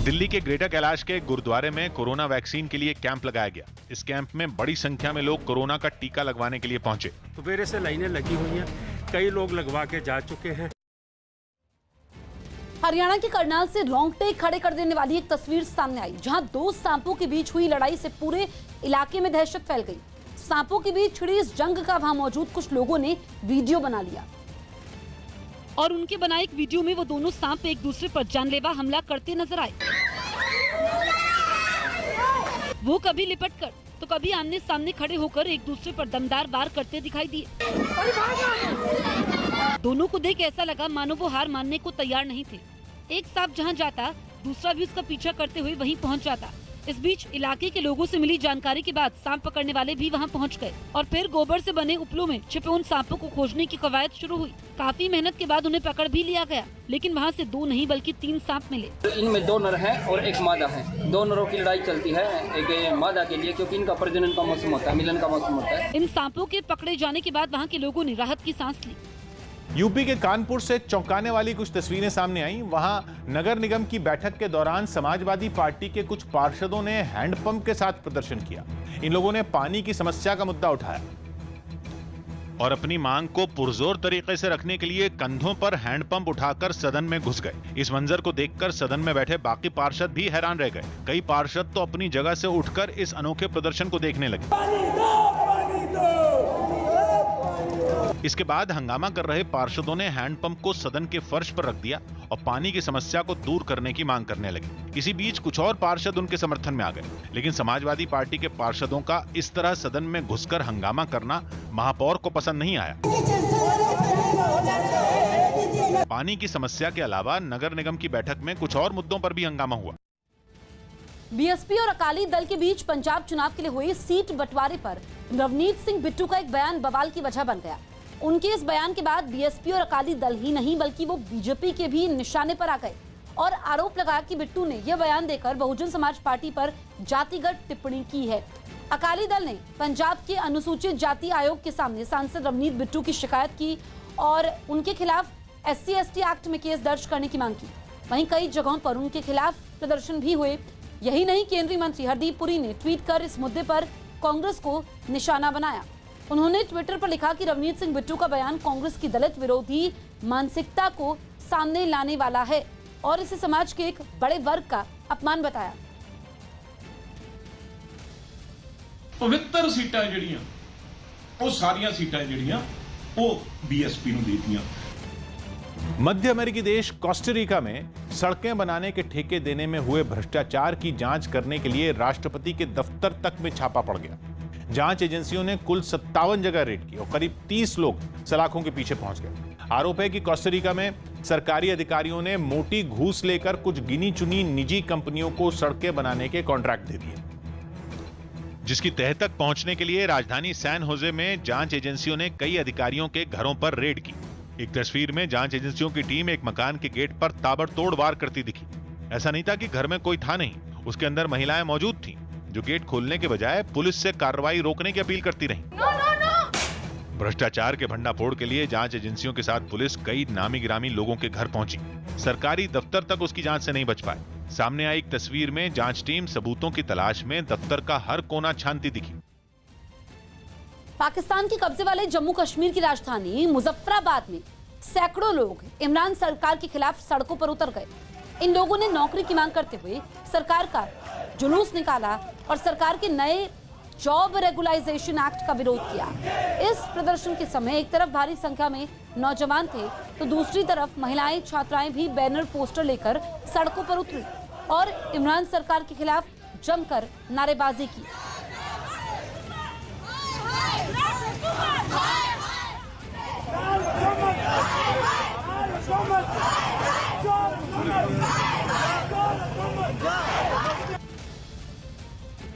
[SPEAKER 2] दिल्ली के ग्रेटर कैलाश के गुरुद्वारे में कोरोना वैक्सीन के लिए कैंप लगाया गया। इस कैंप में बड़ी संख्या में लोग कोरोना का टीका लगवाने के लिए पहुंचे।
[SPEAKER 10] सुबह से लाइनें लगी हुई हैं, कई लोग लगवा के जा चुके हैं।
[SPEAKER 6] हरियाणा के करनाल से रोंगटे खड़े कर देने वाली एक तस्वीर सामने आई, जहां 2 सांपों के बीच हुई लड़ाई से पूरे इलाके में दहशत फैल गई। सांपों के बीच छिड़ी इस जंग का वहां मौजूद कुछ लोगों ने वीडियो बना लिया
[SPEAKER 5] और उनके बनाए एक वीडियो में वो दोनों सांप एक दूसरे पर जानलेवा हमला करते नजर आए। वो कभी लिपट कर तो कभी आमने सामने खड़े होकर एक दूसरे पर दमदार वार करते दिखाई दिए। दोनों को देख ऐसा लगा मानो वो हार मानने को तैयार नहीं थे। एक सांप जहां जाता, दूसरा भी उसका पीछा करते हुए वहीं पहुंच जाता। इस बीच इलाके के लोगों से मिली जानकारी के बाद सांप पकड़ने वाले भी वहां पहुंच गए और फिर गोबर से बने उपलों में छिपे उन सांपों को खोजने की कवायद शुरू हुई। काफी मेहनत के बाद उन्हें पकड़ भी लिया गया, लेकिन वहां से 2 नहीं बल्कि 3 सांप मिले।
[SPEAKER 18] इनमें 2 नर हैं और एक मादा है। 2 नरों की लड़ाई चलती है एक मादा के लिए, क्योंकि इनका प्रजनन का मौसम होता है, मिलन का मौसम होता है।
[SPEAKER 5] इन सांपों के पकड़े जाने के बाद वहाँ के लोगों ने राहत की सांस ली।
[SPEAKER 1] यूपी के कानपुर से चौंकाने वाली कुछ तस्वीरें सामने आई। वहां नगर निगम की बैठक के दौरान समाजवादी पार्टी के कुछ पार्षदों ने हैंडपंप के साथ प्रदर्शन किया। इन लोगों ने पानी की समस्या का मुद्दा उठाया
[SPEAKER 2] और अपनी मांग को पुरजोर तरीके से रखने के लिए कंधों पर हैंडपंप उठाकर सदन में घुस गए। इस मंजर को देखकर सदन में बैठे बाकी पार्षद भी हैरान रह गए। कई पार्षद तो अपनी जगह से उठकर इस अनोखे प्रदर्शन को देखने लगे। इसके बाद हंगामा कर रहे पार्षदों ने हैंडपंप को सदन के फर्श पर रख दिया और पानी की समस्या को दूर करने की मांग करने लगे। इसी बीच कुछ और पार्षद उनके समर्थन में आ गए, लेकिन समाजवादी पार्टी के पार्षदों का इस तरह सदन में घुसकर हंगामा करना महापौर को पसंद नहीं आया। पानी की समस्या के अलावा नगर निगम की बैठक में कुछ और मुद्दों पर भी हंगामा हुआ।
[SPEAKER 6] बीएसपी और अकाली दल के बीच पंजाब चुनाव के लिए हुए सीट बंटवारे पर नवनीत सिंह बिट्टू का एक बयान बवाल की वजह बन गया। उनके इस बयान के बाद बीएसपी और अकाली दल ही नहीं बल्कि वो बीजेपी के भी निशाने पर आ गए और आरोप लगाया कि बिट्टू ने यह बयान देकर बहुजन समाज पार्टी पर जातिगत टिप्पणी की है। अकाली दल ने पंजाब के अनुसूचित जाति आयोग के सामने सांसद रवनीत बिट्टू की शिकायत की और उनके खिलाफ SC/ST एक्ट में केस दर्ज करने की मांग की। वहीं कई जगहों पर उनके खिलाफ प्रदर्शन भी हुए। यही नहीं, केंद्रीय मंत्री हरदीप पुरी ने ट्वीट कर इस मुद्दे पर कांग्रेस को निशाना बनाया। उन्होंने ट्विटर पर लिखा कि रवनीत सिंह बिट्टू का बयान कांग्रेस की दलित विरोधी मानसिकता को सामने लाने वाला है और इसे समाज के एक बड़े वर्ग का अपमान बताया।
[SPEAKER 19] पवित्र सीटां जिहड़ियां ਉਹ ਸਾਰੀਆਂ सीटां जिहड़ियां ਉਹ बीएसपी ਨੂੰ देतियां।
[SPEAKER 1] मध्य अमेरिकी देश कोस्टारिका में सड़कें बनाने के ठेके देने में हुए भ्रष्टाचार की जांच करने के लिए राष्ट्रपति के दफ्तर तक में छापा पड़ गया। जांच एजेंसियों ने कुल 57 जगह रेड की और करीब 30 लोग सलाखों के पीछे पहुंच गए। आरोप है कि कोस्टारिका में सरकारी अधिकारियों ने मोटी घूस लेकर कुछ गिनी चुनी निजी कंपनियों को सड़कें बनाने के कॉन्ट्रैक्ट दे दिए,
[SPEAKER 2] जिसकी तह तक पहुंचने के लिए राजधानी सैन होजे में जांच एजेंसियों ने कई अधिकारियों के घरों पर रेड की। एक तस्वीर में जांच एजेंसियों की टीम एक मकान के गेट पर ताबड़तोड़ वार करती दिखी। ऐसा नहीं था कि घर में कोई था नहीं, उसके अंदर महिलाएं मौजूद थीं, जो गेट खोलने के बजाय पुलिस से कार्रवाई रोकने की अपील करती रहीं। भ्रष्टाचार के भंडाफोड़ के लिए जांच एजेंसियों के साथ पुलिस कई नामी गिरामी लोगों के घर पहुंची। सरकारी दफ्तर तक उसकी जांच से नहीं बच पाए। सामने आई एक तस्वीर में जांच टीम सबूतों की तलाश में दफ्तर का हर कोना छानती दिखी।
[SPEAKER 6] पाकिस्तान के कब्जे वाले जम्मू कश्मीर की राजधानी मुजफ्फराबाद में सैकड़ों लोग इमरान सरकार के खिलाफ सड़कों पर उतर गए। इन लोगों ने नौकरी की मांग करते हुए सरकार का जुलूस निकाला और सरकार के नए जॉब रेगुलाइजेशन एक्ट का विरोध किया। इस प्रदर्शन के समय एक तरफ भारी संख्या में नौजवान थे तो दूसरी तरफ महिलाएं, छात्राएं भी बैनर पोस्टर लेकर सड़कों पर उतरी और इमरान सरकार के खिलाफ जमकर नारेबाजी की।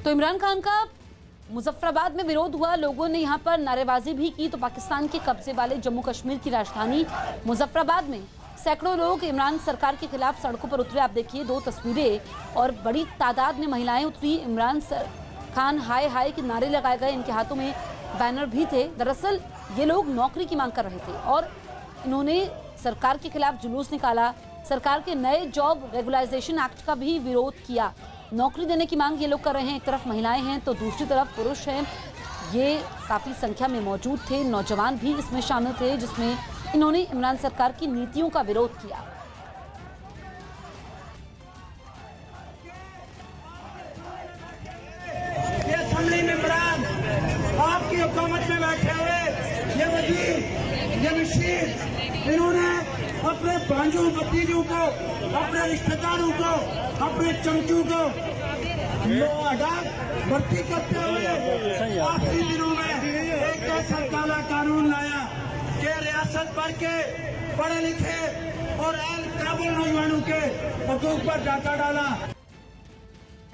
[SPEAKER 6] तो इमरान खान का मुजफ्फराबाद में विरोध हुआ, लोगों ने यहां पर नारेबाजी भी की। तो पाकिस्तान के कब्जे वाले जम्मू कश्मीर की राजधानी मुजफ्फराबाद में सैकड़ों लोग इमरान सरकार के खिलाफ सड़कों पर उतरे। आप देखिए दो तस्वीरें और बड़ी तादाद में महिलाएं उतरी। इमरान खान हाय हाय के नारे लगाए गए, इनके हाथों में बैनर भी थे। दरअसल ये लोग नौकरी की मांग कर रहे थे और इन्होंने सरकार के खिलाफ जुलूस निकाला। सरकार के नए जॉब रेगुलाइजेशन एक्ट का भी विरोध किया। नौकरी देने की मांग ये लोग कर रहे हैं। एक तरफ महिलाएं हैं तो दूसरी तरफ पुरुष हैं। ये काफ़ी संख्या में मौजूद थे। नौजवान भी इसमें शामिल थे जिसमें इन्होंने इमरान सरकार की नीतियों का विरोध किया।
[SPEAKER 20] ये असेंबली मेंबरान आपकी हुकूमत में बैठे हुए ये वजीर, ये नशीर, इन्होंने अपने भांजों भतीजों को, अपने रिश्तेदारों को, अपने चमचों को भर्ती करते हुए आखिरी दिनों में एक ऐसा काला कानून लाया कि रियासत भर के पढ़े लिखे और काबिल नौजवानों के हकूक पर डाका डाला।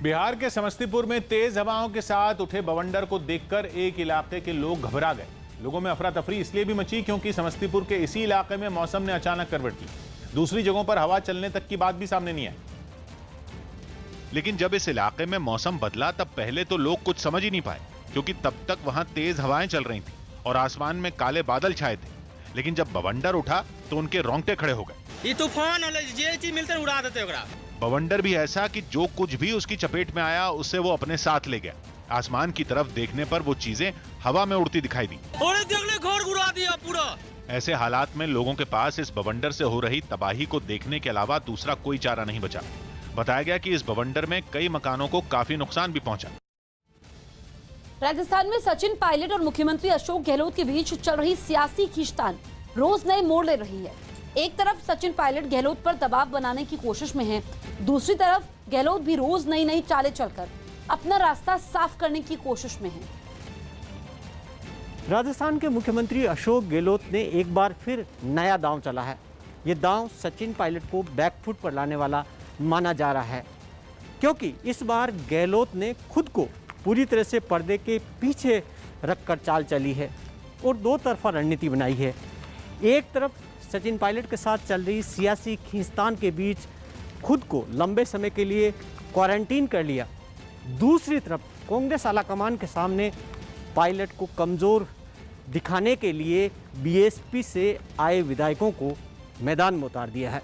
[SPEAKER 1] बिहार के समस्तीपुर में तेज हवाओं के साथ उठे बवंडर को देखकर एक इलाके के लोग घबरा गए। लोगों में अफरा तफरी इसलिए भी मची क्योंकि समस्तीपुर के इसी इलाके में मौसम ने अचानक करवट ली। दूसरी जगहों पर हवा चलने तक की बात भी सामने नहीं आई।
[SPEAKER 2] लेकिन जब इस इलाके में मौसम बदला तब पहले तो लोग कुछ समझ ही नहीं पाए, क्योंकि तब तक वहां तेज हवाएं चल रही थी और आसमान में काले बादल छाए थे। लेकिन जब बवंडर उठा तो उनके रोंगटे खड़े हो गए।
[SPEAKER 21] ये तूफान जे चीज मिलते उड़ा देते ओकरा।
[SPEAKER 2] बवंडर भी ऐसा कि जो कुछ भी उसकी चपेट में आया उसे वो अपने साथ ले गया। आसमान की तरफ देखने पर वो चीजें हवा में उड़ती दिखाई दी।
[SPEAKER 21] घर उड़ा दिया पूरा।
[SPEAKER 2] ऐसे हालात में लोगों के पास इस बवंडर से हो रही तबाही को देखने के अलावा दूसरा कोई चारा नहीं बचा। बताया गया कि इस बवंडर में कई मकानों को काफी नुकसान भी पहुंचा।
[SPEAKER 6] राजस्थान में सचिन पायलट और मुख्यमंत्री अशोक गहलोत के बीच चल रही सियासी खींचतान रोज नए मोड़ ले रही है। एक तरफ सचिन पायलट गहलोत पर दबाव बनाने की कोशिश में हैं, दूसरी तरफ गहलोत भी रोज नई नई चालें चलकर अपना रास्ता साफ करने की कोशिश में हैं।
[SPEAKER 22] राजस्थान के मुख्यमंत्री अशोक गहलोत ने एक बार फिर नया दांव चला है। ये दांव सचिन पायलट को बैकफुट पर लाने वाला माना जा रहा है। क्योंकि इस बार गहलोत ने खुद को पूरी तरह से पर्दे के पीछे रखकर चाल चली है और दो तरफा रणनीति बनाई है। एक तरफ सचिन पायलट के साथ चल रही सियासी खींचतान के बीच खुद को लंबे समय के लिए क्वारंटीन कर लिया, दूसरी तरफ कांग्रेस आलाकमान के सामने पायलट को कमज़ोर दिखाने के लिए बीएसपी से आए विधायकों को मैदान में उतार दिया है।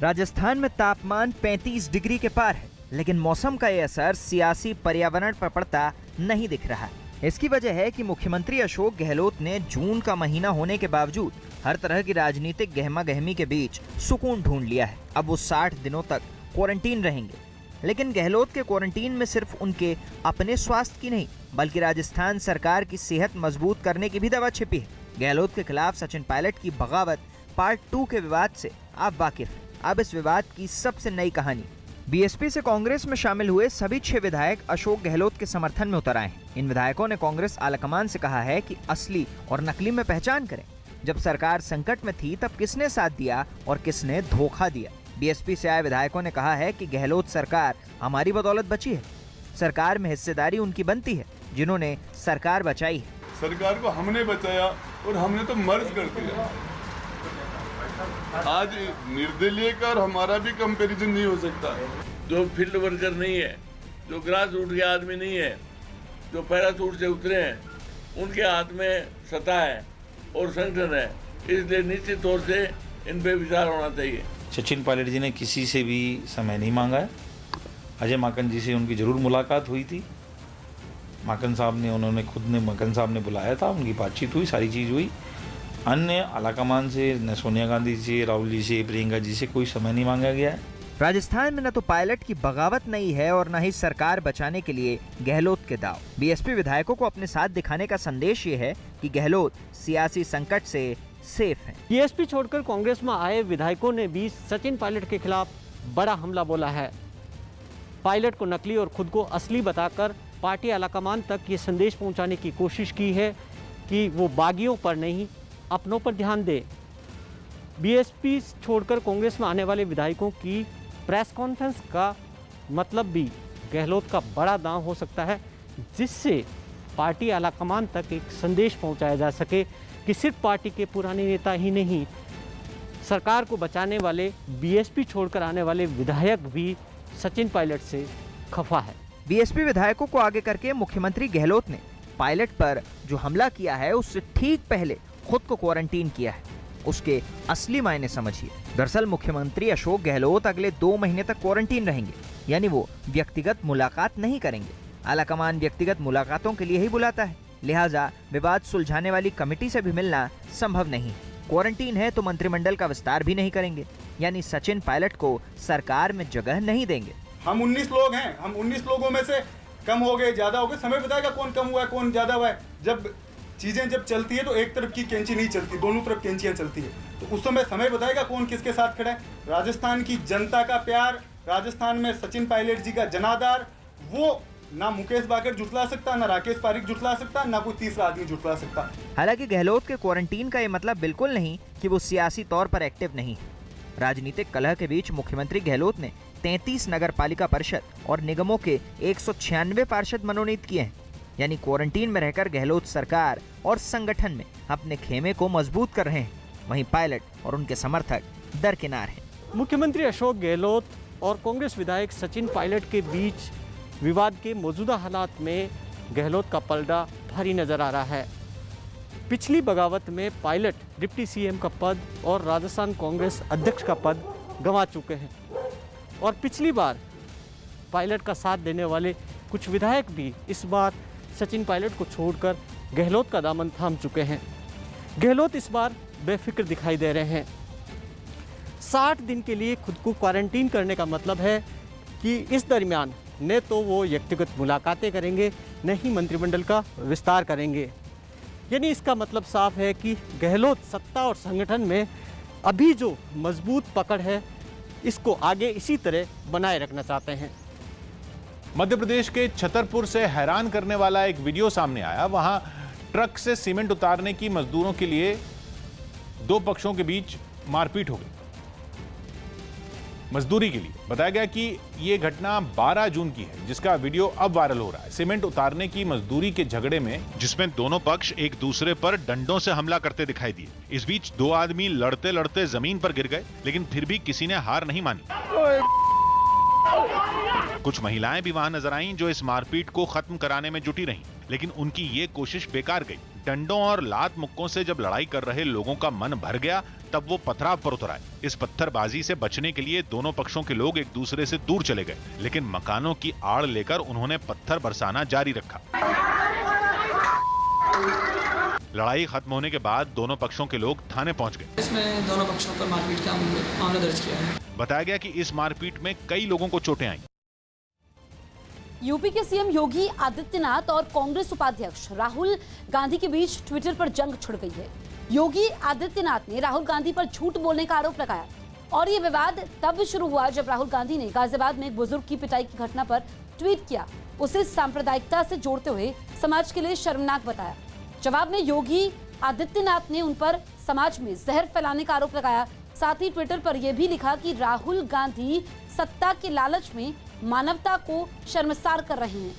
[SPEAKER 12] राजस्थान में तापमान 35 डिग्री के पार है, लेकिन मौसम का ये असर सियासी पर्यावरण पर पड़ता नहीं दिख रहा है। इसकी वजह है कि मुख्यमंत्री अशोक गहलोत ने जून का महीना होने के बावजूद हर तरह की राजनीतिक गहमा गहमी के बीच सुकून ढूंढ लिया है। अब वो 60 दिनों तक क्वारंटीन रहेंगे, लेकिन गहलोत के क्वारंटीन में सिर्फ उनके अपने स्वास्थ्य की नहीं बल्कि राजस्थान सरकार की सेहत मजबूत करने की भी दवा छिपी है। गहलोत के खिलाफ सचिन पायलट की बगावत पार्ट 2 के विवाद से आप वाकिफ हैं। अब इस विवाद की सबसे नई कहानी। बीएसपी से कांग्रेस में शामिल हुए सभी 6 विधायक अशोक गहलोत के समर्थन में उतर आए हैं। इन विधायकों ने कांग्रेस आलाकमान से कहा है कि असली और नकली में पहचान करें। जब सरकार संकट में थी तब किसने साथ दिया और किसने धोखा दिया। बीएसपी से आए विधायकों ने कहा है कि गहलोत सरकार हमारी बदौलत बची है। सरकार में हिस्सेदारी उनकी बनती है जिन्होंने सरकार बचाई है।
[SPEAKER 4] सरकार को हमने बचाया और हमने तो मर्ज कर दिया। आज निर्दलीय का और हमारा भी कंपैरिजन नहीं हो सकता।
[SPEAKER 8] जो फील्ड वर्कर नहीं है, जो ग्रास रूट के आदमी नहीं है, जो पैराशूट से उतरे हैं, उनके हाथ में सत्ता है और संगठन है, इसलिए निश्चित तौर से इन पे विचार होना चाहिए।
[SPEAKER 23] सचिन पायलट जी ने किसी से भी समय नहीं मांगा है। अजय माकन जी से उनकी जरूर मुलाकात हुई थी। माकन साहब ने बुलाया था, उनकी बातचीत हुई, सारी चीज़ हुई। अन्य आलाकमान से न सोनिया गांधी से, राहुल जी से, प्रियंका जी से कोई समय नहीं मांगा गया है।
[SPEAKER 12] राजस्थान में न तो पायलट की बगावत नहीं है और न ही सरकार बचाने के लिए गहलोत के दाव। बीएसपी विधायकों को अपने साथ दिखाने का संदेश ये है कि गहलोत सियासी संकट से सेफ हैं।
[SPEAKER 22] बीएसपी छोड़कर कांग्रेस में आए विधायकों ने भी सचिन पायलट के खिलाफ बड़ा हमला बोला है। पायलट को नकली और खुद को असली बताकर पार्टी आलाकमान तक ये संदेश पहुंचाने की कोशिश की है कि वो बागियों पर नहीं अपनों पर ध्यान दे। बीएसपी छोड़कर कांग्रेस में आने वाले विधायकों की प्रेस कॉन्फ्रेंस का मतलब भी गहलोत का बड़ा दांव हो सकता है, जिससे पार्टी आलाकमान तक एक संदेश पहुंचाया जा सके कि सिर्फ पार्टी के पुराने नेता ही नहीं, सरकार को बचाने वाले बीएसपी छोड़कर आने वाले विधायक भी सचिन पायलट से खफा है।
[SPEAKER 12] बीएसपी विधायकों को आगे करके मुख्यमंत्री गहलोत ने पायलट पर जो हमला किया है उससे ठीक पहले खुद को क्वारंटीन किया है। उसके असली मायने समझिए। दरअसल मुख्यमंत्री अशोक गहलोत अगले 2 महीने तक क्वारंटीन रहेंगे, यानी वो व्यक्तिगत मुलाकात नहीं करेंगे। आलाकमान व्यक्तिगत मुलाकातों के लिए ही बुलाता है, लिहाजा विवाद सुलझाने वाली कमेटी से भी मिलना संभव नहीं। क्वारंटीन है तो मंत्रिमंडल का विस्तार भी नहीं करेंगे, यानी सचिन पायलट को सरकार में जगह नहीं देंगे।
[SPEAKER 17] हम 19 लोग हैं, हम 19 लोगों में से कम हो गए, ज्यादा हो गए, समय बताएगा कौन कम हुआ है कौन ज्यादा हुआ है। जब चीजें चलती है तो एक तरफ की कैंची नहीं चलती, दोनों तरफ कैंचियां चलती है, तो उस समय बताएगा कौन किसके साथ खड़ा है। राजस्थान की जनता का प्यार, राजस्थान में सचिन पायलट जी का जनाधार, वो ना मुकेश बाकेट जुटला सकता, ना राकेश पारिक जुटला सकता, ना कोई तीसरा आदमी जुटला सकता।
[SPEAKER 12] हालांकि गहलोत के क्वारंटीन का ये मतलब बिल्कुल नहीं कि वो सियासी तौर पर एक्टिव नहीं है। राजनीतिक कलह के बीच मुख्यमंत्री गहलोत ने 33 नगर पालिका परिषद और निगमों के 196 पार्षद मनोनीत किए हैं, यानी क्वारंटीन में रहकर गहलोत सरकार और संगठन में अपने खेमे को मजबूत कर रहे हैं। वहीं पायलट और उनके समर्थक दरकिनार हैं।
[SPEAKER 22] मुख्यमंत्री अशोक गहलोत और कांग्रेस विधायक सचिन पायलट के बीच विवाद के मौजूदा हालात में गहलोत का पलड़ा भारी नजर आ रहा है। पिछली बगावत में पायलट डिप्टी सीएम का पद और राजस्थान कांग्रेस अध्यक्ष का पद गंवा चुके हैं, और पिछली बार पायलट का साथ देने वाले कुछ विधायक भी इस बार सचिन पायलट को छोड़कर गहलोत का दामन थाम चुके हैं। गहलोत इस बार बेफिक्र दिखाई दे रहे हैं। 60 दिन के लिए खुद को क्वारंटीन करने का मतलब है कि इस दरमियान न तो वो व्यक्तिगत मुलाकातें करेंगे, न ही मंत्रिमंडल का विस्तार करेंगे। यानी इसका मतलब साफ है कि गहलोत सत्ता और संगठन में अभी जो मजबूत पकड़ है, इसको आगे इसी तरह बनाए रखना चाहते हैं।
[SPEAKER 1] मध्य प्रदेश के छतरपुर से हैरान करने वाला एक वीडियो सामने आया। वहां ट्रक से सीमेंट उतारने की मजदूरों के लिए 2 पक्षों के बीच मारपीट हो गई। मजदूरी के लिए। बताया गया कि ये घटना 12 जून की है, जिसका वीडियो अब वायरल हो रहा है। सीमेंट उतारने की मजदूरी के झगड़े में
[SPEAKER 2] जिसमें दोनों पक्ष एक दूसरे पर डंडों से हमला करते दिखाई दिए। इस बीच दो आदमी लड़ते लड़ते जमीन पर गिर गए, लेकिन फिर भी किसी ने हार नहीं मानी। कुछ महिलाएं भी वहां नजर आईं जो इस मारपीट को खत्म कराने में जुटी रहीं, लेकिन उनकी ये कोशिश बेकार गई। डंडों और लात मुक्कों से जब लड़ाई कर रहे लोगों का मन भर गया, तब वो पथराव पर उतर आए। इस पत्थरबाजी से बचने के लिए दोनों पक्षों के लोग एक दूसरे से दूर चले गए, लेकिन मकानों की आड़ लेकर उन्होंने पत्थर बरसाना जारी रखा। लड़ाई खत्म होने के बाद दोनों पक्षों के लोग थाने पहुंच गए।
[SPEAKER 9] इसमें दोनों पक्षों पर मारपीट का मामला दर्ज किया है।
[SPEAKER 2] बताया गया कि इस मारपीट में कई लोगों को चोटें आईं।
[SPEAKER 6] यूपी के सीएम योगी आदित्यनाथ और कांग्रेस उपाध्यक्ष राहुल गांधी के बीच ट्विटर पर जंग छिड़ गई है। योगी आदित्यनाथ ने राहुल गांधी पर झूठ बोलने का आरोप लगाया और ये विवाद तब शुरू हुआ जब राहुल गांधी ने गाजियाबाद में एक बुजुर्ग की पिटाई की घटना पर ट्वीट किया। उसे सांप्रदायिकता से जोड़ते हुए समाज के लिए शर्मनाक बताया। जवाब में योगी आदित्यनाथ ने उन पर समाज में जहर फैलाने का आरोप लगाया। साथ ही ट्विटर पर यह भी लिखा कि राहुल गांधी सत्ता के लालच में मानवता को शर्मसार कर रहे हैं।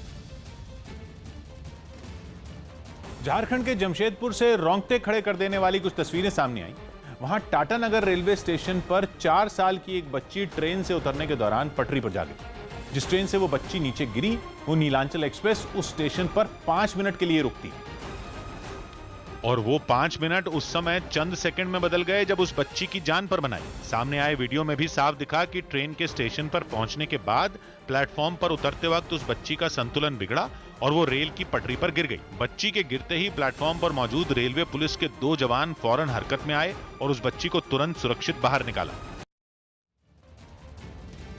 [SPEAKER 1] झारखंड के जमशेदपुर से रोंगटे खड़े कर देने वाली कुछ तस्वीरें सामने आई। वहां टाटानगर रेलवे स्टेशन पर 4 साल की एक बच्ची ट्रेन से उतरने के दौरान पटरी पर जा गई। जिस ट्रेन से वो बच्ची नीचे गिरी, वो नीलांचल एक्सप्रेस उस स्टेशन पर 5 मिनट के लिए रुकती।
[SPEAKER 2] और वो 5 मिनट उस समय चंद सेकंड में बदल गए जब उस बच्ची की जान पर बनाई। सामने आए वीडियो में भी साफ दिखा कि ट्रेन के स्टेशन पर पहुंचने के बाद प्लेटफॉर्म पर उतरते वक्त उस बच्ची का संतुलन बिगड़ा और वो रेल की पटरी पर गिर गई। बच्ची के गिरते ही प्लेटफॉर्म पर मौजूद रेलवे पुलिस के 2 जवान फौरन हरकत में आए और उस बच्ची को तुरंत सुरक्षित बाहर निकाला।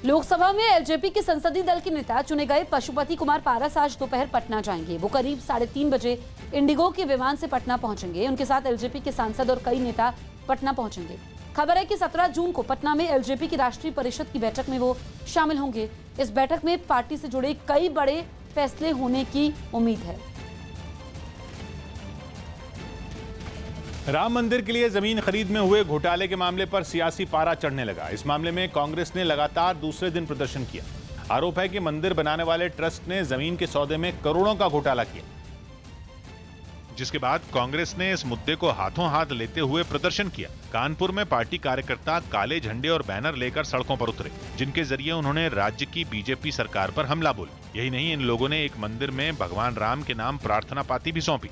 [SPEAKER 6] लोकसभा में एलजेपी के संसदीय दल के नेता चुने गए पशुपति कुमार पारस आज दोपहर पटना जाएंगे। वो करीब 3:30 बजे इंडिगो के विमान से पटना पहुंचेंगे। उनके साथ एलजेपी के सांसद और कई नेता पटना पहुंचेंगे। खबर है कि 17 जून को पटना में एलजेपी की राष्ट्रीय परिषद की बैठक में वो शामिल होंगे। इस बैठक में पार्टी से जुड़े कई बड़े फैसले होने की उम्मीद है।
[SPEAKER 1] राम मंदिर के लिए जमीन खरीद में हुए घोटाले के मामले पर सियासी पारा चढ़ने लगा। इस मामले में कांग्रेस ने लगातार दूसरे दिन प्रदर्शन किया। आरोप है कि मंदिर बनाने वाले ट्रस्ट ने जमीन के सौदे में करोड़ों का घोटाला किया,
[SPEAKER 2] जिसके बाद कांग्रेस ने इस मुद्दे को हाथों हाथ लेते हुए प्रदर्शन किया। कानपुर में पार्टी कार्यकर्ता काले झंडे और बैनर लेकर सड़कों पर उतरे, जिनके जरिए उन्होंने राज्य की बीजेपी सरकार पर हमला बोला। यही नहीं, इन लोगों ने एक मंदिर में भगवान राम के नाम प्रार्थना पाती भी सौंपी।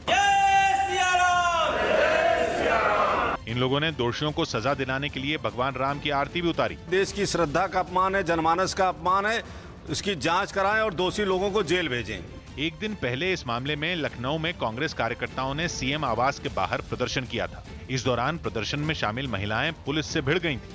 [SPEAKER 2] इन लोगों ने दोषियों को सजा दिलाने के लिए भगवान राम की आरती भी उतारी।
[SPEAKER 13] देश की श्रद्धा का अपमान है, जनमानस का अपमान है। इसकी जांच कराएं और दोषी लोगों को जेल भेजें।
[SPEAKER 2] एक दिन पहले इस मामले में लखनऊ में कांग्रेस कार्यकर्ताओं ने सीएम आवास के बाहर प्रदर्शन किया था। इस दौरान प्रदर्शन में शामिल महिलाएं पुलिस से भिड़ गई थी।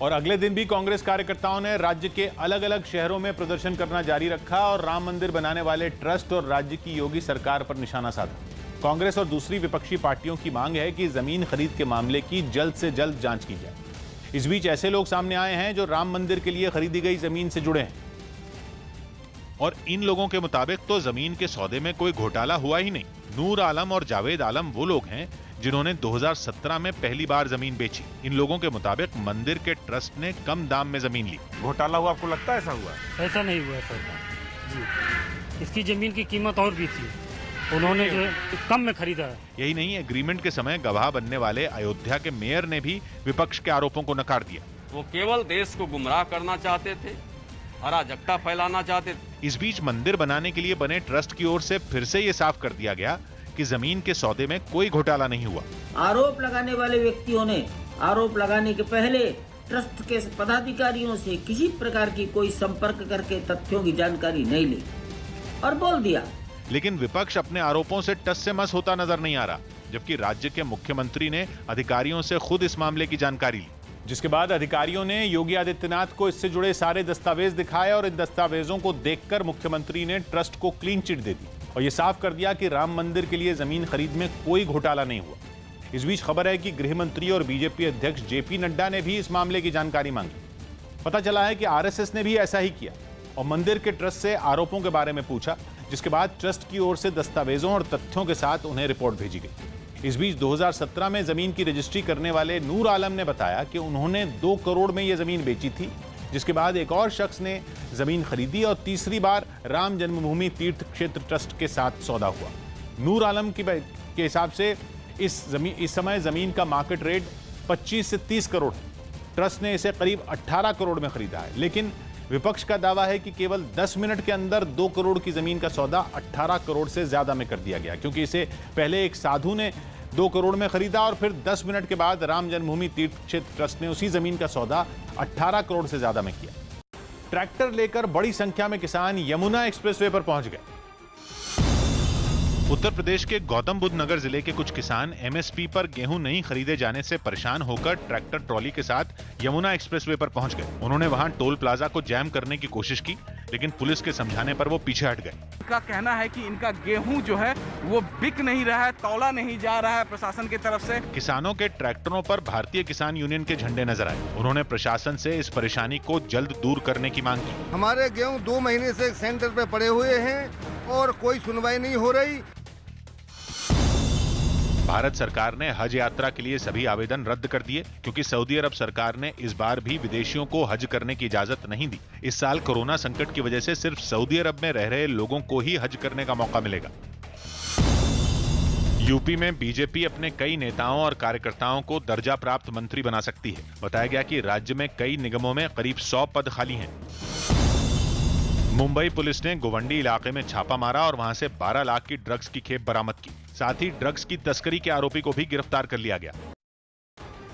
[SPEAKER 1] और अगले दिन भी कांग्रेस कार्यकर्ताओं ने राज्य के अलग अलग शहरों में प्रदर्शन करना जारी रखा और राम मंदिर बनाने वाले ट्रस्ट और राज्य की योगी सरकार पर निशाना साधा। कांग्रेस और दूसरी विपक्षी पार्टियों की मांग है कि जमीन खरीद के मामले की जल्द से जल्द जांच की जाए। इस बीच ऐसे लोग सामने आए हैं जो राम मंदिर के लिए खरीदी गई जमीन से जुड़े हैं
[SPEAKER 2] और इन लोगों के मुताबिक तो जमीन के सौदे में कोई घोटाला हुआ ही नहीं। नूर आलम और जावेद आलम वो लोग हैं जिन्होंने 2017 में पहली बार जमीन बेची। इन लोगों के मुताबिक मंदिर के ट्रस्ट ने कम दाम में जमीन ली।
[SPEAKER 10] घोटाला हुआ, आपको लगता है ऐसा हुआ?
[SPEAKER 14] ऐसा नहीं हुआ सर जी। इसकी जमीन की कीमत और भी थी, उन्होंने जो कम में खरीदा है।
[SPEAKER 2] यही नहीं, एग्रीमेंट के समय गवाह बनने वाले अयोध्या के मेयर ने भी विपक्ष के आरोपों को नकार दिया।
[SPEAKER 24] वो केवल देश को गुमराह करना चाहते थे, अराजकता फैलाना चाहते थे।
[SPEAKER 2] इस बीच मंदिर बनाने के लिए बने ट्रस्ट की ओर से फिर से ये साफ कर दिया गया कि जमीन के सौदे में कोई घोटाला नहीं हुआ।
[SPEAKER 25] आरोप लगाने वाले व्यक्तियों ने आरोप लगाने के पहले ट्रस्ट के पदाधिकारियों से किसी प्रकार की कोई संपर्क करके तथ्यों की जानकारी नहीं ली और बोल दिया।
[SPEAKER 2] लेकिन विपक्ष अपने आरोपों से टस से मस होता नजर नहीं आ रहा, जबकि राज्य के मुख्यमंत्री ने अधिकारियों से खुद इस मामले की जानकारी ली।
[SPEAKER 1] जिसके बाद अधिकारियों ने योगी आदित्यनाथ को इससे जुड़े सारे दस्तावेज दिखाए और इन दस्तावेजों को देखकर मुख्यमंत्री ने ट्रस्ट को क्लीन चिट दे दी और यह साफ कर दिया कि राम मंदिर के लिए जमीन खरीद में कोई घोटाला नहीं हुआ। इस बीच खबर है कि गृह मंत्री और बीजेपी अध्यक्ष जेपी नड्डा ने भी इस मामले की जानकारी मांगी। पता चला है कि आरएसएस ने भी ऐसा ही किया और मंदिर के ट्रस्ट से आरोपों के बारे में पूछा, जिसके बाद ट्रस्ट की ओर से दस्तावेजों और तथ्यों के साथ उन्हें रिपोर्ट भेजी गई। इस बीच 2017 में जमीन की रजिस्ट्री करने वाले नूर आलम ने बताया कि उन्होंने 2 करोड़ में यह जमीन बेची थी, जिसके बाद एक और शख्स ने जमीन खरीदी और तीसरी बार राम जन्मभूमि तीर्थ क्षेत्र ट्रस्ट के साथ सौदा हुआ। नूर आलम के हिसाब से इस समय जमीन का मार्केट रेट 25 से 30 करोड़ है। ट्रस्ट ने इसे करीब 18 करोड़ में खरीदा है, लेकिन विपक्ष का दावा है कि केवल 10 मिनट के अंदर 2 करोड़ की जमीन का सौदा 18 करोड़ से ज्यादा में कर दिया गया, क्योंकि इसे पहले एक साधु ने 2 करोड़ में खरीदा और फिर 10 मिनट के बाद राम जन्मभूमि तीर्थ क्षेत्र ट्रस्ट ने उसी जमीन का सौदा 18 करोड़ से ज्यादा में किया। ट्रैक्टर लेकर बड़ी संख्या में किसान यमुना एक्सप्रेसवे पर पहुंच गए।
[SPEAKER 2] उत्तर प्रदेश के गौतम बुद्ध नगर जिले के कुछ किसान एमएसपी पर गेहूं नहीं खरीदे जाने से परेशान होकर ट्रैक्टर ट्रॉली के साथ यमुना एक्सप्रेसवे पर पहुंच गए। उन्होंने वहां टोल प्लाजा को जैम करने की कोशिश की, लेकिन पुलिस के समझाने पर वो पीछे हट गए।
[SPEAKER 3] इनका कहना है कि इनका गेहूं जो है वो बिक नहीं रहा है, तौला नहीं जा रहा है प्रशासन की तरफ से।
[SPEAKER 2] किसानों के ट्रैक्टरों पर भारतीय किसान यूनियन के झंडे नजर आए। उन्होंने प्रशासन से इस परेशानी को जल्द दूर करने की मांग की।
[SPEAKER 7] हमारे गेहूं 2 महीने से सेंटर पे पड़े हुए हैं और कोई सुनवाई नहीं हो रही।
[SPEAKER 2] भारत सरकार ने हज यात्रा के लिए सभी आवेदन रद्द कर दिए, क्योंकि सऊदी अरब सरकार ने इस बार भी विदेशियों को हज करने की इजाजत नहीं दी। इस साल कोरोना संकट की वजह से सिर्फ सऊदी अरब में रह रहे लोगों को ही हज करने का मौका मिलेगा। यूपी में बीजेपी अपने कई नेताओं और कार्यकर्ताओं को दर्जा प्राप्त मंत्री बना सकती है। बताया गया कि राज्य में कई निगमों में करीब 100 पद खाली हैं। मुंबई पुलिस ने गोवंडी इलाके में छापा मारा और वहां से 12 लाख की ड्रग्स की खेप बरामद की। साथ ही ड्रग्स की तस्करी के आरोपी को भी गिरफ्तार कर लिया गया।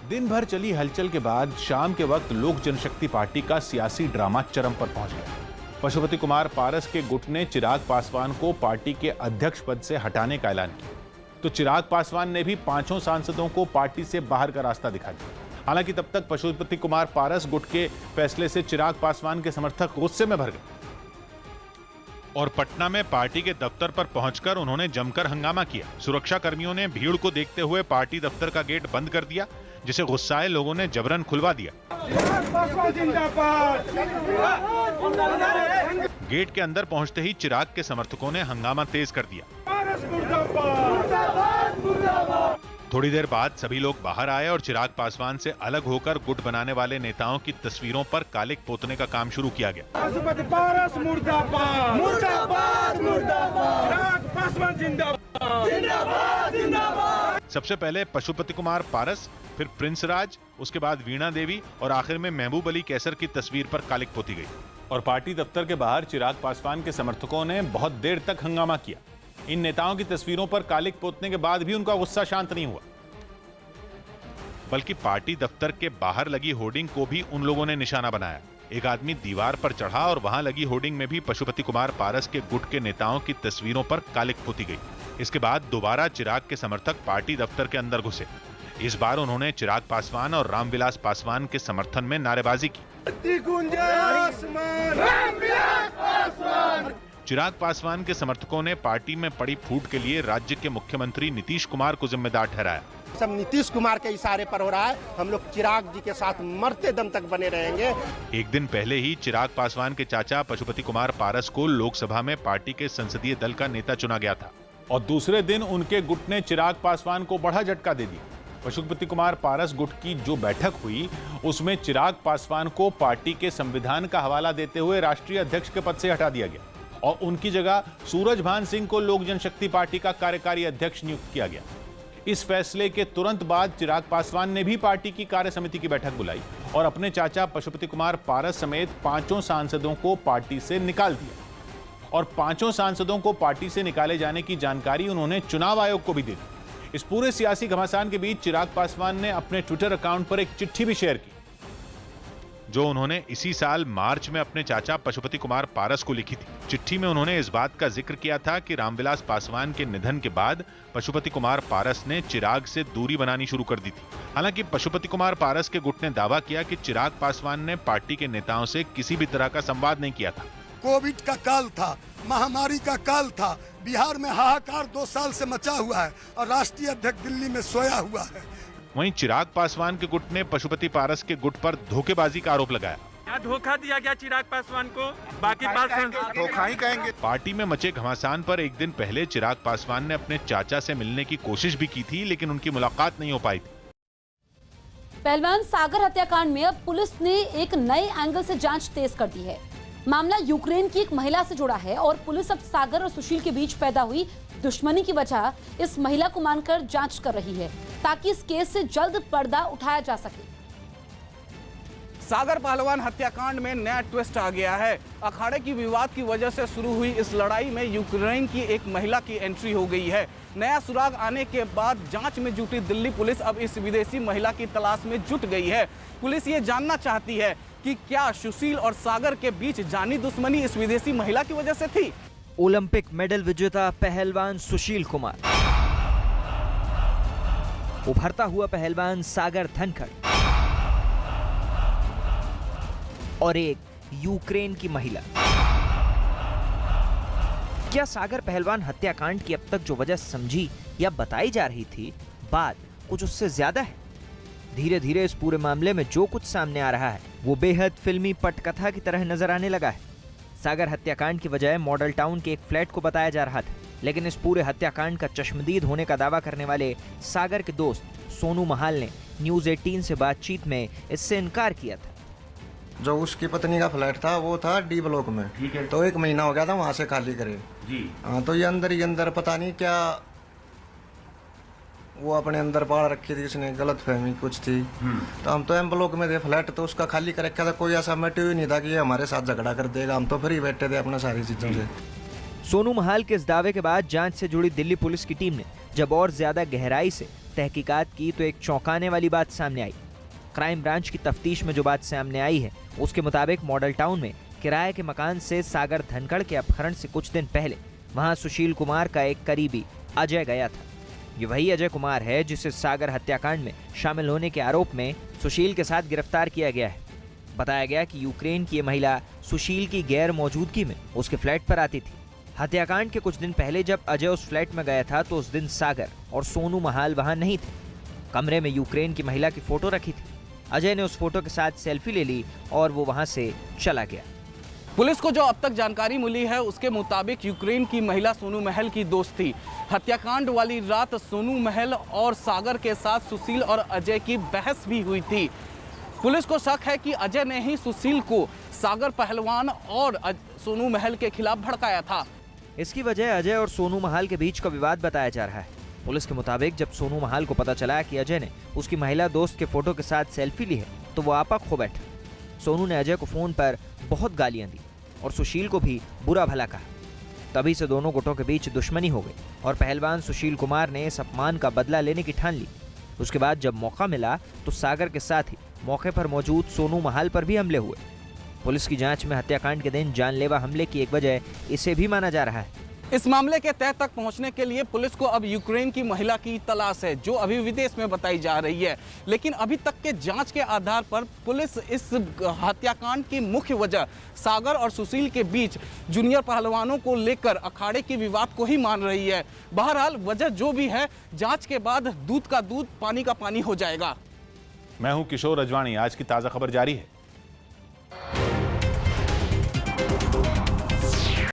[SPEAKER 1] दिन भर चली हलचल के बाद शाम के वक्त लोक जनशक्ति पार्टी का सियासी ड्रामा चरम पर पहुंच गया। पशुपति कुमार पारस के गुट ने चिराग पासवान को पार्टी के अध्यक्ष पद से हटाने का ऐलान किया, तो चिराग पासवान ने भी 5 सांसदों को पार्टी से बाहर का रास्ता दिखा दिया। हालांकि तब तक पशुपति कुमार पारस गुट के फैसले से चिराग पासवान के समर्थक गुस्से में भर गए
[SPEAKER 2] और पटना में पार्टी के दफ्तर पर पहुंचकर उन्होंने जमकर हंगामा किया। सुरक्षा कर्मियों ने भीड़ को देखते हुए पार्टी दफ्तर का गेट बंद कर दिया, जिसे गुस्साए लोगों ने जबरन खुलवा दिया। गेट के अंदर पहुंचते ही चिराग के समर्थकों ने हंगामा तेज कर दिया। थोड़ी देर बाद सभी लोग बाहर आए और चिराग पासवान से अलग होकर गुट बनाने वाले नेताओं की तस्वीरों पर कालिक पोतने का काम शुरू किया गया।
[SPEAKER 20] पशुपति पारस मुर्दाबाद, मुर्दाबाद, मुर्दाबाद, चिराग पासवान जिंदाबाद, जिंदाबाद, जिंदाबाद।
[SPEAKER 2] सबसे पहले पशुपति कुमार पारस, फिर प्रिंस राज, उसके बाद वीणा देवी और आखिर में महबूब अली कैसर की तस्वीर पर कालिक पोती गई।
[SPEAKER 1] और पार्टी दफ्तर के बाहर चिराग पासवान के समर्थकों ने बहुत देर तक हंगामा किया। इन नेताओं की तस्वीरों पर कालिक पोतने के बाद भी उनका गुस्सा शांत नहीं हुआ,
[SPEAKER 2] बल्कि पार्टी दफ्तर के बाहर लगी होर्डिंग को भी उन लोगों ने निशाना बनाया। एक आदमी दीवार पर चढ़ा और वहां लगी होर्डिंग में भी पशुपति कुमार पारस के गुट के नेताओं की तस्वीरों पर कालिक पोती गई। इसके बाद दोबारा चिराग के समर्थक पार्टी दफ्तर के अंदर घुसे। इस बार उन्होंने चिराग पासवान और रामविलास पासवान के समर्थन में नारेबाजी की। चिराग पासवान के समर्थकों ने पार्टी में पड़ी फूट के लिए राज्य के मुख्यमंत्री नीतीश कुमार को जिम्मेदार ठहराया।
[SPEAKER 11] सब नीतीश कुमार के इशारे पर हो रहा है। हम लोग चिराग जी के साथ मरते दम तक बने रहेंगे।
[SPEAKER 2] एक दिन पहले ही चिराग पासवान के चाचा पशुपति कुमार पारस को लोकसभा में पार्टी के संसदीय दल का नेता चुना गया था
[SPEAKER 1] और दूसरे दिन उनके गुट ने चिराग पासवान को बड़ा झटका दे दिया। पशुपति कुमार पारस गुट की जो बैठक हुई, उसमें चिराग पासवान को पार्टी के संविधान का हवाला देते हुए राष्ट्रीय अध्यक्ष के पद से हटा दिया गया और उनकी जगह सूरजभान सिंह को लोक जनशक्ति पार्टी का कार्यकारी अध्यक्ष नियुक्त किया गया। इस फैसले के तुरंत बाद चिराग पासवान ने भी पार्टी की कार्य समिति की बैठक बुलाई और अपने चाचा पशुपति कुमार पारस समेत 5 सांसदों को पार्टी से निकाल दिया और 5 सांसदों को पार्टी से निकाले जाने की जानकारी उन्होंने चुनाव आयोग को भी दी। इस पूरे सियासी घमासान के बीच चिराग पासवान ने अपने ट्विटर अकाउंट पर एक चिट्ठी भी शेयर की,
[SPEAKER 2] जो उन्होंने इसी साल मार्च में अपने चाचा पशुपति कुमार पारस को लिखी थी। चिट्ठी में उन्होंने इस बात का जिक्र किया था कि रामविलास पासवान के निधन के बाद पशुपति कुमार पारस ने चिराग से दूरी बनानी शुरू कर दी थी। हालांकि पशुपति कुमार पारस के गुट ने दावा किया कि चिराग पासवान ने पार्टी के नेताओं से किसी भी तरह का संवाद नहीं किया था।
[SPEAKER 7] कोविड का काल था, महामारी का काल था, बिहार में हाहाकार 2 साल से मचा हुआ है और राष्ट्रीय अध्यक्ष दिल्ली में सोया हुआ है।
[SPEAKER 2] वहीं चिराग पासवान के गुट ने पशुपति पारस के गुट पर धोखेबाजी का आरोप लगाया।
[SPEAKER 3] धोखा दिया गया चिराग पासवान को, बाकी बात
[SPEAKER 7] धोखा ही कहेंगे।
[SPEAKER 2] पार्टी में मचे घमासान पर एक दिन पहले चिराग पासवान ने अपने चाचा से मिलने की कोशिश भी की थी, लेकिन उनकी मुलाकात नहीं हो पाई थी।
[SPEAKER 6] पहलवान सागर हत्याकांड में अब पुलिस ने एक नए एंगल से जांच तेज कर दी है। मामला यूक्रेन की एक महिला से जुड़ा है और पुलिस अब सागर और सुशील के बीच पैदा हुई दुश्मनी की वजह इस महिला को मानकर जांच कर रही है ताकि इस केस से जल्द पर्दा उठाया जा सके।
[SPEAKER 3] सागर पहलवान हत्याकांड में नया ट्विस्ट आ गया है। अखाड़े की विवाद की वजह से शुरू हुई इस लड़ाई में यूक्रेन की एक महिला की एंट्री हो गई है। नया सुराग आने के बाद जांच में जुटी दिल्ली पुलिस अब इस विदेशी महिला की तलाश में जुट गई है। पुलिस ये जानना चाहती है कि क्या सुशील और सागर के बीच जानी दुश्मनी इस विदेशी महिला की वजह से थी।
[SPEAKER 12] ओलंपिक मेडल विजेता पहलवान सुशील कुमार, उभरता हुआ पहलवान सागर धनखड़ और एक यूक्रेन की महिला। क्या सागर पहलवान हत्याकांड की अब तक जो वजह समझी या बताई जा रही थी, बात कुछ उससे ज्यादा है? धीरे धीरे इस पूरे मामले में जो कुछ सामने आ रहा है वो बेहद फिल्मी पटकथा की तरह नजर आने लगा है। सागर हत्याकांड की वजह मॉडल टाउन के एक फ्लैट को बताया जा रहा था, लेकिन इस पूरे हत्याकांड का चश्मदीद होने का दावा करने वाले सागर के दोस्त सोनू महाल ने न्यूज 18 से बातचीत में इससे इनकार किया था।
[SPEAKER 5] जो उसकी पत्नी का फ्लैट था वो था डी ब्लॉक में, ठीक है। तो 1 महीना हो गया था वहाँ से खाली करे जी। हाँ, तो ये अंदर ही अंदर पता नहीं क्या वो अपने अंदर पाड़ रखी थी उसने, गलत फहमी कुछ थी। तो हम तो एम ब्लॉक में थे फ्लैट, तो उसका खाली कर रखा था। कोई ऐसा मोटिव ही नहीं था कि ये हमारे साथ झगड़ा कर देगा। हम तो फ्री बैठे थे अपना सारी चीजों से।
[SPEAKER 12] सोनू महाल के इस दावे के बाद जांच से जुड़ी दिल्ली पुलिस की टीम ने जब और ज्यादा गहराई से तहकीकात की तो एक चौंकाने वाली बात सामने आई। क्राइम ब्रांच की तफ्तीश में जो बात सामने आई है उसके मुताबिक मॉडल टाउन में किराए के मकान से सागर धनखड़ के अपहरण से कुछ दिन पहले वहां सुशील कुमार का एक करीबी अजय गया था। ये वही अजय कुमार है जिसे सागर हत्याकांड में शामिल होने के आरोप में सुशील के साथ गिरफ्तार किया गया है। बताया गया कि यूक्रेन की ये महिला सुशील की गैर मौजूदगी में उसके फ्लैट पर आती थी। हत्याकांड के कुछ दिन पहले जब अजय उस फ्लैट में गया था तो उस दिन सागर और सोनू महाल वहां नहीं थे। कमरे में यूक्रेन की महिला की फोटो रखी थी। अजय ने उस फोटो के साथ सेल्फी ले ली और वो वहां से चला गया।
[SPEAKER 3] पुलिस को जो अब तक जानकारी मिली है उसके मुताबिक यूक्रेन की महिला सोनू महल की दोस्त थी। हत्याकांड वाली रात सोनू महल और सागर के साथ सुशील और अजय की बहस भी हुई थी। पुलिस को शक है कि अजय ने ही सुशील को सागर पहलवान और सोनू महल के खिलाफ भड़काया था।
[SPEAKER 12] इसकी वजह अजय और सोनू महाल के बीच का विवाद बताया जा रहा है। पुलिस के मुताबिक जब सोनू महाल को पता चला कि अजय ने उसकी महिला दोस्त के फोटो के साथ सेल्फी ली है तो वो आपा खो बैठा। सोनू ने अजय को फोन पर बहुत गालियां दी और सुशील को भी बुरा भला कहा। तभी से दोनों गुटों के बीच दुश्मनी हो गई और पहलवान सुशील कुमार ने इस अपमान का बदला लेने की ठान ली। उसके बाद जब मौका मिला तो सागर के साथ ही मौके पर मौजूद सोनू महाल पर भी हमले हुए। पुलिस की जांच में हत्याकांड के दिन जानलेवा हमले की एक वजह इसे भी माना जा रहा है।
[SPEAKER 3] इस मामले के तह तक पहुंचने के लिए पुलिस को अब यूक्रेन की महिला की तलाश है जो अभी विदेश में बताई जा रही है। लेकिन अभी तक के जांच के आधार पर पुलिस इस हत्याकांड की मुख्य वजह सागर और सुशील के बीच जूनियर पहलवानों को लेकर अखाड़े की विवाद को ही मान रही है। बहरहाल वजह जो भी है जांच के बाद दूध का दूध पानी का पानी हो जाएगा।
[SPEAKER 1] मैं हूं किशोर अजवाणी। आज की ताजा खबर जारी है।